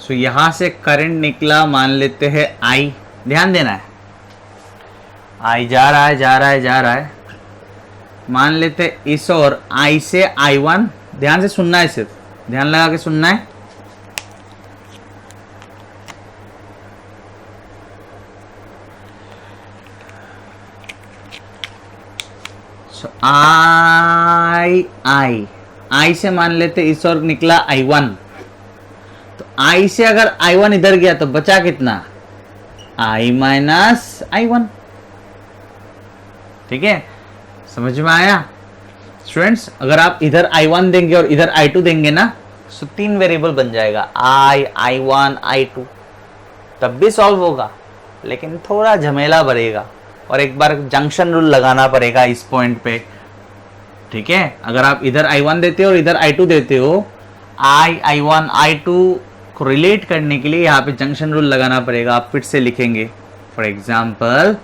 सो यहां से करंट निकला, मान लेते हैं I, ध्यान देना है, I जा रहा है, मान लेते इस और I से I1, ध्यान से सुनना है, सिर्फ ध्यान लगा के सुनना है। I से मान लेते इस और निकला I1, तो I से अगर I1 इधर गया तो बचा कितना, I माइनस I1, ठीक है। समझ में आया स्टूडेंट्स? अगर आप इधर I1 देंगे और इधर I2 देंगे ना, तो 3 वेरिएबल बन जाएगा, I1 I2, तब भी सॉल्व होगा, लेकिन थोड़ा झमेला बढ़ेगा और एक बार जंक्शन रूल लगाना पड़ेगा इस पॉइंट पे, ठीक है। अगर आप इधर I1 देते हो और इधर I2 देते हो, I1 I2 को रिलेट करने के लिए यहाँ पे जंक्शन रूल लगाना पड़ेगा। आप फिर से लिखेंगे, फॉर एग्जाम्पल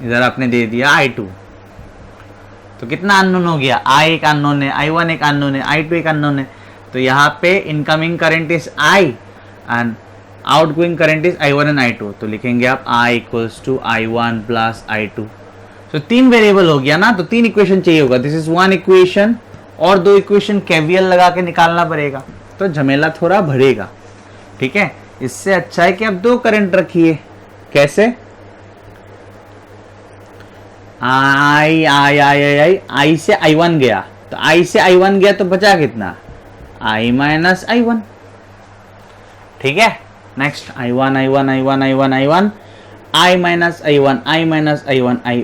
इधर आपने दे दिया I2, तो कितना अननोन हो गया, I एक अननोन है, I1 एक अननोन है, I2 एक अननोन है। तो यहाँ पे incoming current is I and outgoing current is I1 and I2। तो लिखेंगे आप I equals to I1 plus I2। तो 3 वेरिएबल हो गया ना, तो 3 इक्वेशन चाहिए होगा। दिस इज 1 इक्वेशन और 2 इक्वेशन केवीएल लगा के निकालना पड़ेगा, तो झमेला थोड़ा बढ़ेगा। ठीक है, इससे अच्छा है कि आप 2 करंट रखिए। कैसे? I से I1 गया, तो I से I1 गया तो बचा कितना, I माइनस I1। ठीक है, next I1 I1 I1 I1 I1 I minus I1 I minus I1 I।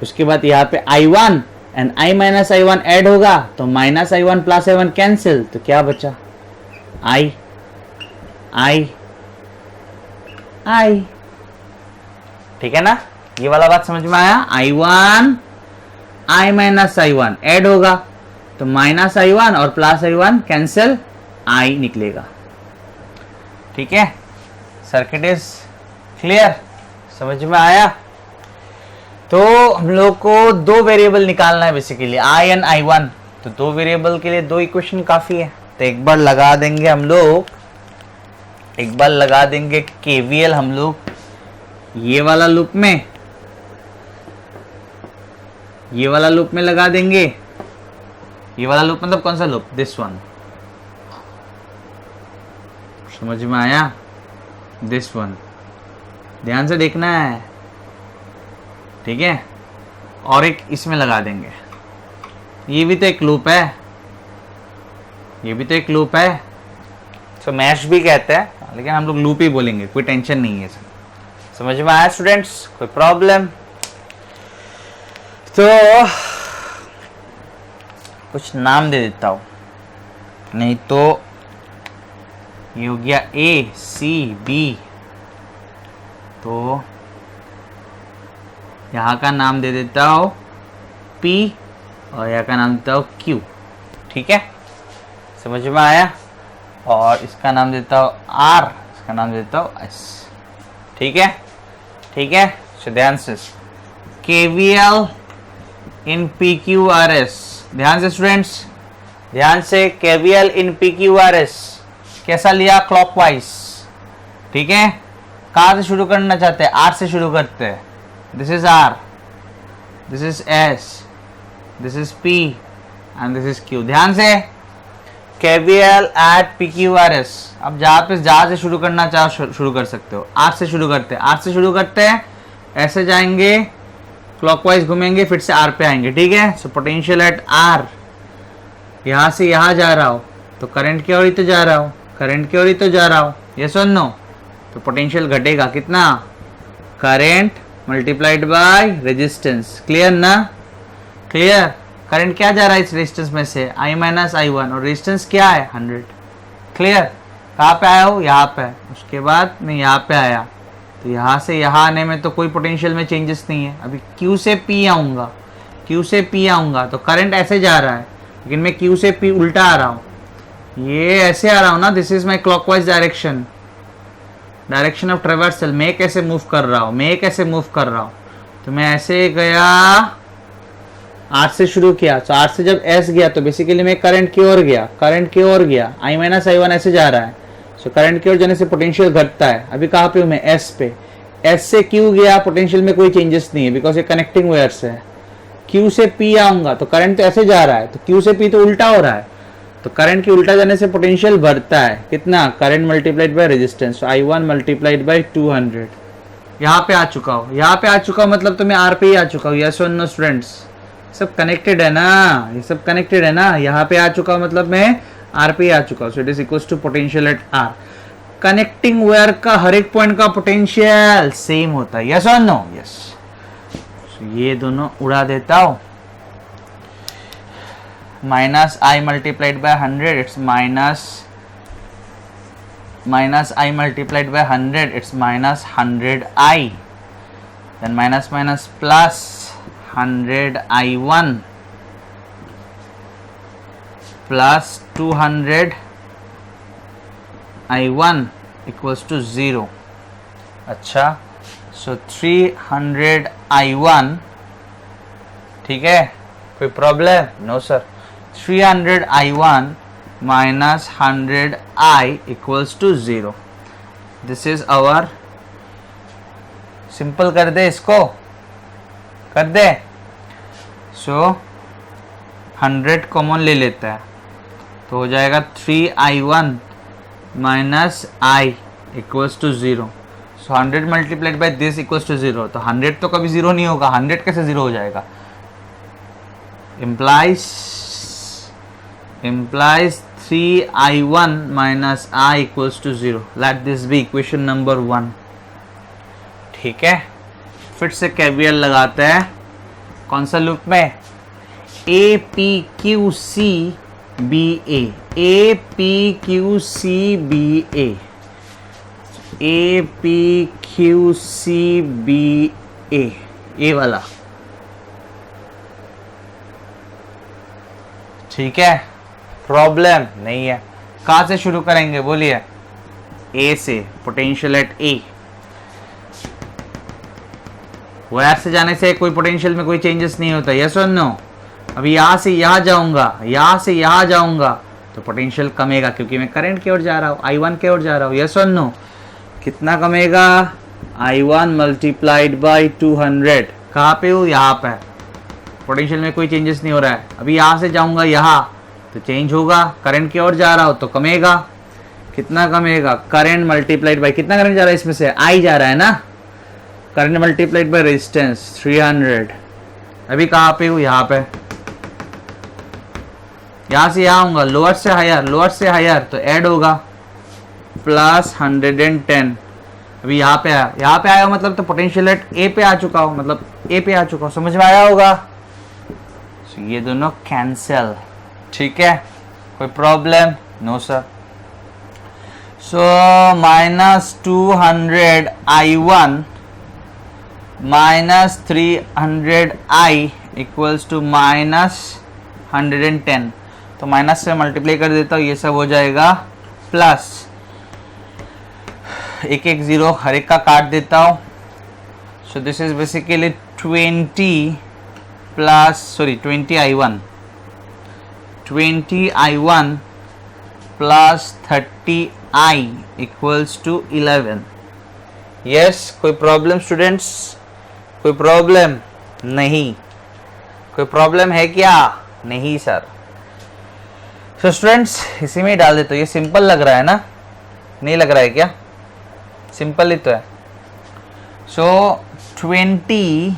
उसके बाद यहाँ पे I1 and I minus I1 add होगा, तो minus I1 plus I1 cancel, तो क्या बचा, I ठीक है ना, ये वाला बात समझ में आया। I1 I minus I1 add होगा, तो माइनस I1 और प्लस I1 कैंसिल, I निकलेगा। ठीक है, सर्किट इज क्लियर, समझ में आया। तो हम लोग को 2 वेरिएबल निकालना है बेसिकली, I एंड I1। तो 2 वेरिएबल के लिए 2 इक्वेशन काफी है। तो एक बार लगा देंगे हम लोग, एक बार लगा देंगे केवीएल हम लोग ये वाला लूप में, ये वाला लूप में लगा देंगे। ये वाला लूप मतलब कौन सा लूप, दिस वन, समझ में आया, दिस वन, ध्यान से देखना है। ठीक है, और एक इसमें लगा देंगे, ये भी तो एक लूप है, ये भी तो एक लूप है, तो मैश भी कहते हैं, लेकिन हम लोग लूप ही बोलेंगे, कोई टेंशन नहीं है। समझ में आया स्टूडेंट्स, कोई प्रॉब्लम? तो कुछ नाम दे देता हूं, नहीं तो ये हो गया A C B, तो यहाँ का नाम दे देता हूं P और यहाँ का नाम देता हूं Q। ठीक है, समझ में आया। और इसका नाम देता हूं R, इसका नाम देता हूं S। ठीक है, ठीक है, तो ध्यान से KVL इन PQRS, ध्यान से स्टूडेंट्स, ध्यान से, KVL इन PQRS कैसा लिया, क्लॉकवाइज। ठीक है, कहाँ से शुरू करना चाहते हैं, R से शुरू करते हैं। This is R, this is S, this is P and this is Q। ध्यान से, KVL एट PQRS, अब जहाँ से शुरू करना चाहो शुरू कर सकते हो। R से शुरू करते हैं, R से शुरू करते हैं, ऐसे जाएंगे, क्लॉकवाइज घूमेंगे, फिर से R पे आएंगे। ठीक है, सो पोटेंशियल एट R, यहाँ से यहाँ जा रहा हो तो करंट की ओर ही तो जा रहा हो, करंट की ओर ही तो जा रहा हो, यस और नो। तो पोटेंशियल घटेगा कितना, current multiplied by resistance. Clear ना, क्लियर। करंट क्या जा रहा है इस रेजिस्टेंस में से, I माइनस I1, और रेजिस्टेंस क्या है 100। क्लियर, कहाँ पे आया हो, यहाँ पे। उसके बाद मैं यहाँ पे आया, तो यहाँ से यहाँ आने में तो कोई पोटेंशियल में चेंजेस नहीं है। अभी Q से P आऊँगा, Q से P आऊँगा तो करंट ऐसे जा रहा है, लेकिन मैं Q से P उल्टा आ रहा हूँ, ये ऐसे आ रहा हूँ ना। This is my clockwise direction, direction of traversal. मैं कैसे मूव कर रहा हूँ, मैं कैसे मूव कर रहा हूँ, तो मैं ऐसे गया, R से शुरू किया, तो R से जब S गया तो बेसिकली मैं करंट की ओर गया, करंट की ओर गया, I माइनस I1 ऐसे जा रहा है। सो करंट की ओर जाने से पोटेंशियल घटता है। अभी कहाँ पे हूँ मैं, S पे। S से Q गया, पोटेंशियल में कोई चेंजेस नहीं है, बिकॉज ये कनेक्टिंग वायर्स है। Q से P आऊंगा तो करंट तो ऐसे जा रहा है, तो Q से P तो उल्टा हो रहा है, तो करंट की उल्टा जाने से पोटेंशियल बढ़ता है। कितना, current multiplied by resistance, I1 multiplied by 200। यहाँ पे आ चुका हूँ, यहाँ पे आ चुका हूँ, मतलब तो मैं R पे ही आ चुका हूँ। यस और नो स्टूडेंट्स, सब कनेक्टेड है ना, ये सब कनेक्टेड है ना। यहाँ पे आ चुका हूँ मतलब मैं R पे ही आ चुका हूँ। So it is equals to potential at R। Connecting wire का हर एक पॉइंट का पोटेंशियल सेम होता है, यस और नो, यस। ये दोनों उड़ा देता हूँ, minus I multiplied by 100, it's minus I multiplied by 100, it's minus 100I, then minus minus plus 100I1 plus 200 I1 equals to 0. अच्छा, सो 300 I1, ठीक है, कोई problem? No sir. 300 I1 minus 100 I equals to 0. This is our, simple कर दे इसको, कर दे. सो 100 common ले लेता है तो हो जाएगा 3I1 minus I equals to 0. So 100 multiplied by this equals to 0. तो 100 तो कभी 0 नहीं होगा. 100 कैसे 0 हो जाएगा? implies 3I1 minus I equals to 0. Let this be equation number 1. ठीक है, फिर से KVL लगाते हैं. कौन सा लूप में? A P Q C B A. A P Q C B A. A P Q C B A. ये वाला, ठीक है, प्रॉब्लम नहीं है. कहाँ से शुरू करेंगे बोलिए? ए से, पोटेंशियल एट ए. वायर से जाने से कोई पोटेंशियल में कोई चेंजेस नहीं होता. यस और नो? अभी यहाँ से यहाँ जाऊंगा, यहाँ से यहाँ जाऊंगा तो पोटेंशियल कमेगा क्योंकि मैं करंट की ओर जा रहा हूँ, I1 की ओर जा रहा हूँ. यस और नो? कितना कमेगा? I1 multiplied by 200. कहाँ पे हूँ? यहाँ पे. पोटेंशियल में कोई चेंजेस नहीं हो रहा है. अभी यहाँ से जाऊंगा यहाँ तो चेंज होगा. करंट की ओर जा रहा हो तो कमेगा. कितना कमेगा? करंट मल्टीप्लाइड बाई, कितना करंट जा रहा है इसमें से? I जा रहा है ना. Current multiplied by resistance 300. अभी कहाँ पे हूँ? यहाँ पे. यहाँ से यहाँ आऊंगा, लोअर से हायर, लोअर से हायर तो ऐड होगा प्लस 110. अभी यहाँ पे आया, यहाँ पे आया मतलब तो पोटेंशियल एट ए पे आ चुका हो, मतलब ए पे आ चुका हो. समझ में आया होगा? ये दोनों कैंसिल. ठीक है, कोई problem? No sir. So minus 200 I1 minus 300 I equals to minus 110. तो माइनस से मल्टीप्लाई कर देता हूँ, ये सब हो जाएगा प्लस. एक एक जीरो हर एक का काट देता हूँ. So this is basically 20 I1 plus 30 I equals to 11. Yes, कोई प्रॉब्लम स्टूडेंट्स? कोई प्रॉब्लम? नहीं. कोई प्रॉब्लम है क्या? नहीं सर. सो स्टूडेंट्स इसी में ही डाल देते हो. ये सिंपल लग रहा है ना? नहीं लग रहा है क्या? सिंपल ही तो है. सो 20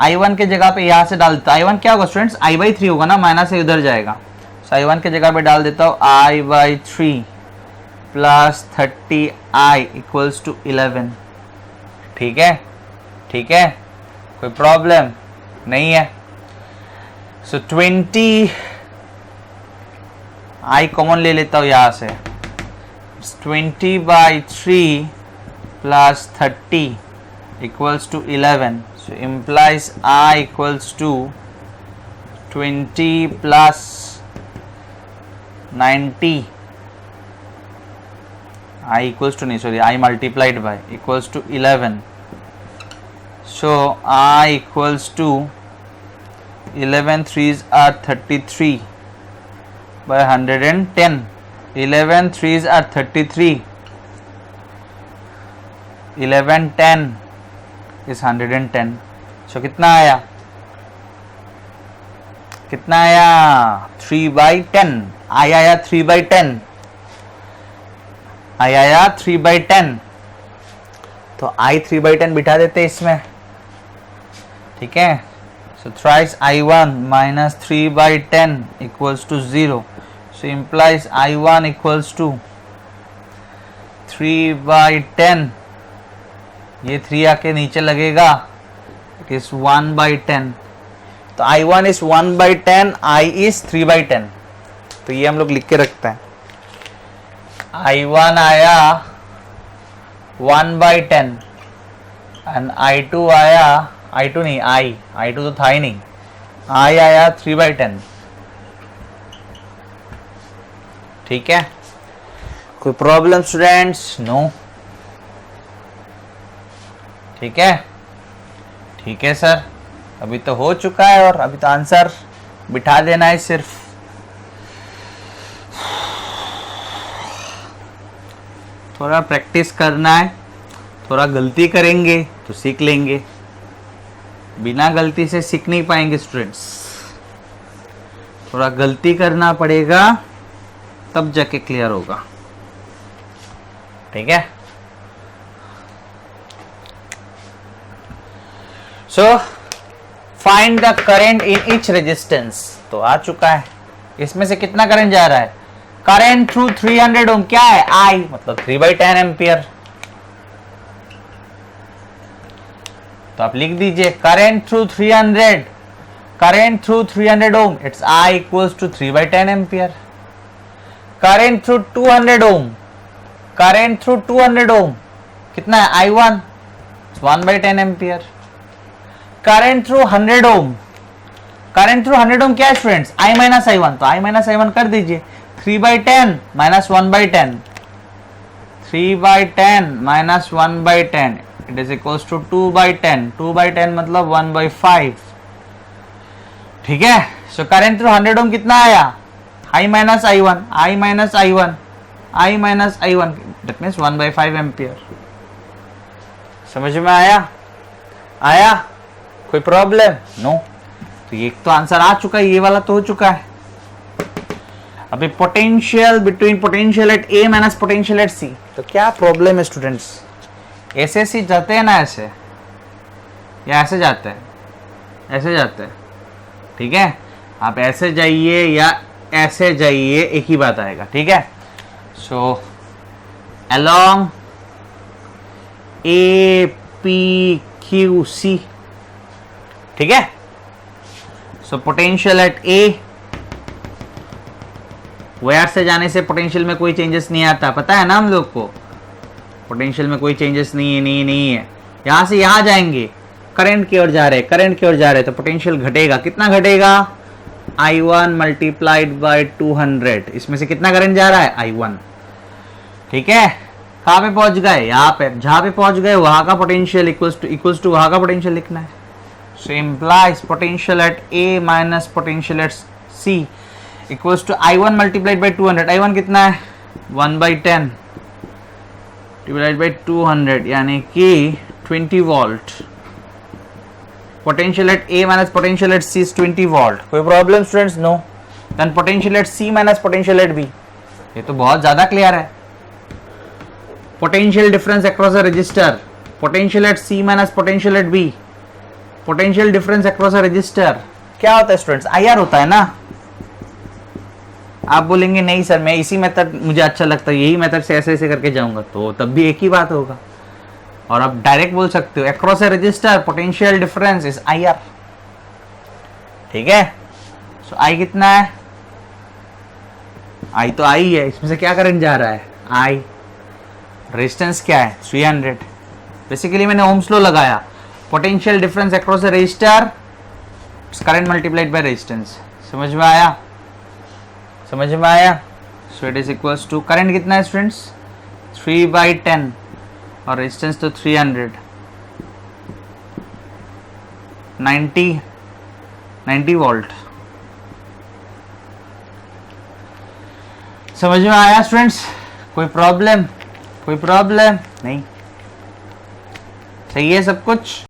I1 के जगह पे यहाँ से डाल देता. I1 क्या होगा स्टूडेंट्स? I/3 होगा ना, माइनस से उधर जाएगा. सो I1 के जगह पे डाल देता हूँ I/3 plus 30 I equals to 11. ठीक है, ठीक है, कोई प्रॉब्लम नहीं है. सो 20 I कॉमन ले लेता हूँ यहाँ से. 20/3 plus 30 equals to 11. So implies I equals to 20 plus 90. I equals to I multiplied by equals to 11. So I equals to 11 3s are 33 by 110. 11 3s are 33. 11 10 is 110. So कितना आया? कितना आया? 3/10. आया 3/10. आया 3/10. तो I 3/10 बिठा देते इसमें. ठीक है. So thrice I1 minus 3/10 equals to 0. So implies I1 equals to 3/10. ये 3 आके नीचे लगेगा. It is 1/10. तो I1 इज 1/10, I इज 3/10. तो ये हम लोग लिख के रखते हैं. I1 आया 1/10 एंड I2 आया, I2 नहीं, I2 तो था ही नहीं. I आया 3/10. ठीक है, कोई प्रॉब्लम स्टूडेंट्स? नो। ठीक है, ठीक है सर, अभी तो हो चुका है और अभी तो आंसर बिठा देना है सिर्फ। थोड़ा प्रैक्टिस करना है, थोड़ा गलती करेंगे तो सीख लेंगे, बिना गलती से सीख नहीं पाएंगे स्टूडेंट्स। थोड़ा गलती करना पड़ेगा तब जाके क्लियर होगा। ठीक है, so find the current in each resistance. तो आ चुका है, इसमें से कितना करंट जा रहा है? करंट थ्रू 300 ओम क्या है? I, मतलब 3/10 एम्पियर। तो आप लिख दीजिए current through 300 ohm, it's I equals to 3/10 ampere. Current through 200 ohm कितना है? I1, 1/10 ampere. करंट थ्रू 100 ओम, क्या है स्टूडेंट्स? I माइनस I1, तो I माइनस I1 कर दीजिए। 3/10 minus 1/10, 3/10 minus 1/10 it is equals to 2/10, 2/10 मतलब 1/5। ठीक है, सो करंट थ्रू 100 ओम कितना आया? I minus I1, that means 1/5 ampere. समझ में आया? कोई प्रॉब्लम? नो। तो ये तो आंसर आ चुका है, ये वाला तो हो चुका है। अभी potential between potential at A minus potential at C, तो क्या प्रॉब्लम है स्टूडेंट्स? ऐसे सी जाते हैं ना, ऐसे या ऐसे जाते हैं? ऐसे जाते हैं। ठीक है, आप ऐसे जाइए या ऐसे जाइए, एक ही बात आएगा। ठीक है, so along A P Q C. ठीक है, so potential at A, wire से जाने से पोटेंशियल में कोई चेंजेस नहीं आता, पता है ना हम लोग को। पोटेंशियल में कोई चेंजेस नहीं है। यहां से यहां जाएंगे, करंट की ओर जा रहे, तो पोटेंशियल घटेगा। कितना घटेगा? I1 multiplied by 200। इसमें से कितना करंट जा रहा है? I1। ठीक है, कहां पे पहुंच गए? यहाँ पे। जहां पे पहुंच गए वहां का पोटेंशियल इक्वल्स टू वहां का पोटेंशियल लिखना है। So implies potential at A minus potential at C equals to I1 multiplied by 200। I1 कितना है? 1/10 डिवाइड बाई 200 यानी कि 20 volt. Potential at A minus potential at C is 20 volt. कोई problem students? No. Then potential at C minus potential at B, ये तो बहुत ज्यादा clear है। Potential difference across a resistor, potential at C minus potential at B, potential difference across a resistor क्या होता है students? IR होता है ना। आप बोलेंगे नहीं सर, मैं इसी मेथड मुझे अच्छा लगता है, यही मेथड से ऐसे करके जाऊंगा, तो तब भी एक ही बात होगा। और आप डायरेक्ट बोल सकते हो across a register potential difference is IR। ठीक है, सो I कितना है? I तो I है, इसमें से क्या करंट जा रहा है? I। रेजिस्टेंस क्या है? 300। बेसिकली मैंने ओम्स लॉ लगाया, potential difference across a resistor current multiplied by resistance. समझ में आया? So it is equals to current कितना है स्टूडेंट्स? 3/10 और रेजिस्टेंस तो 300, 90 वोल्ट। समझ में आया स्टूडेंट्स? कोई प्रॉब्लम नहीं? सही है सब कुछ?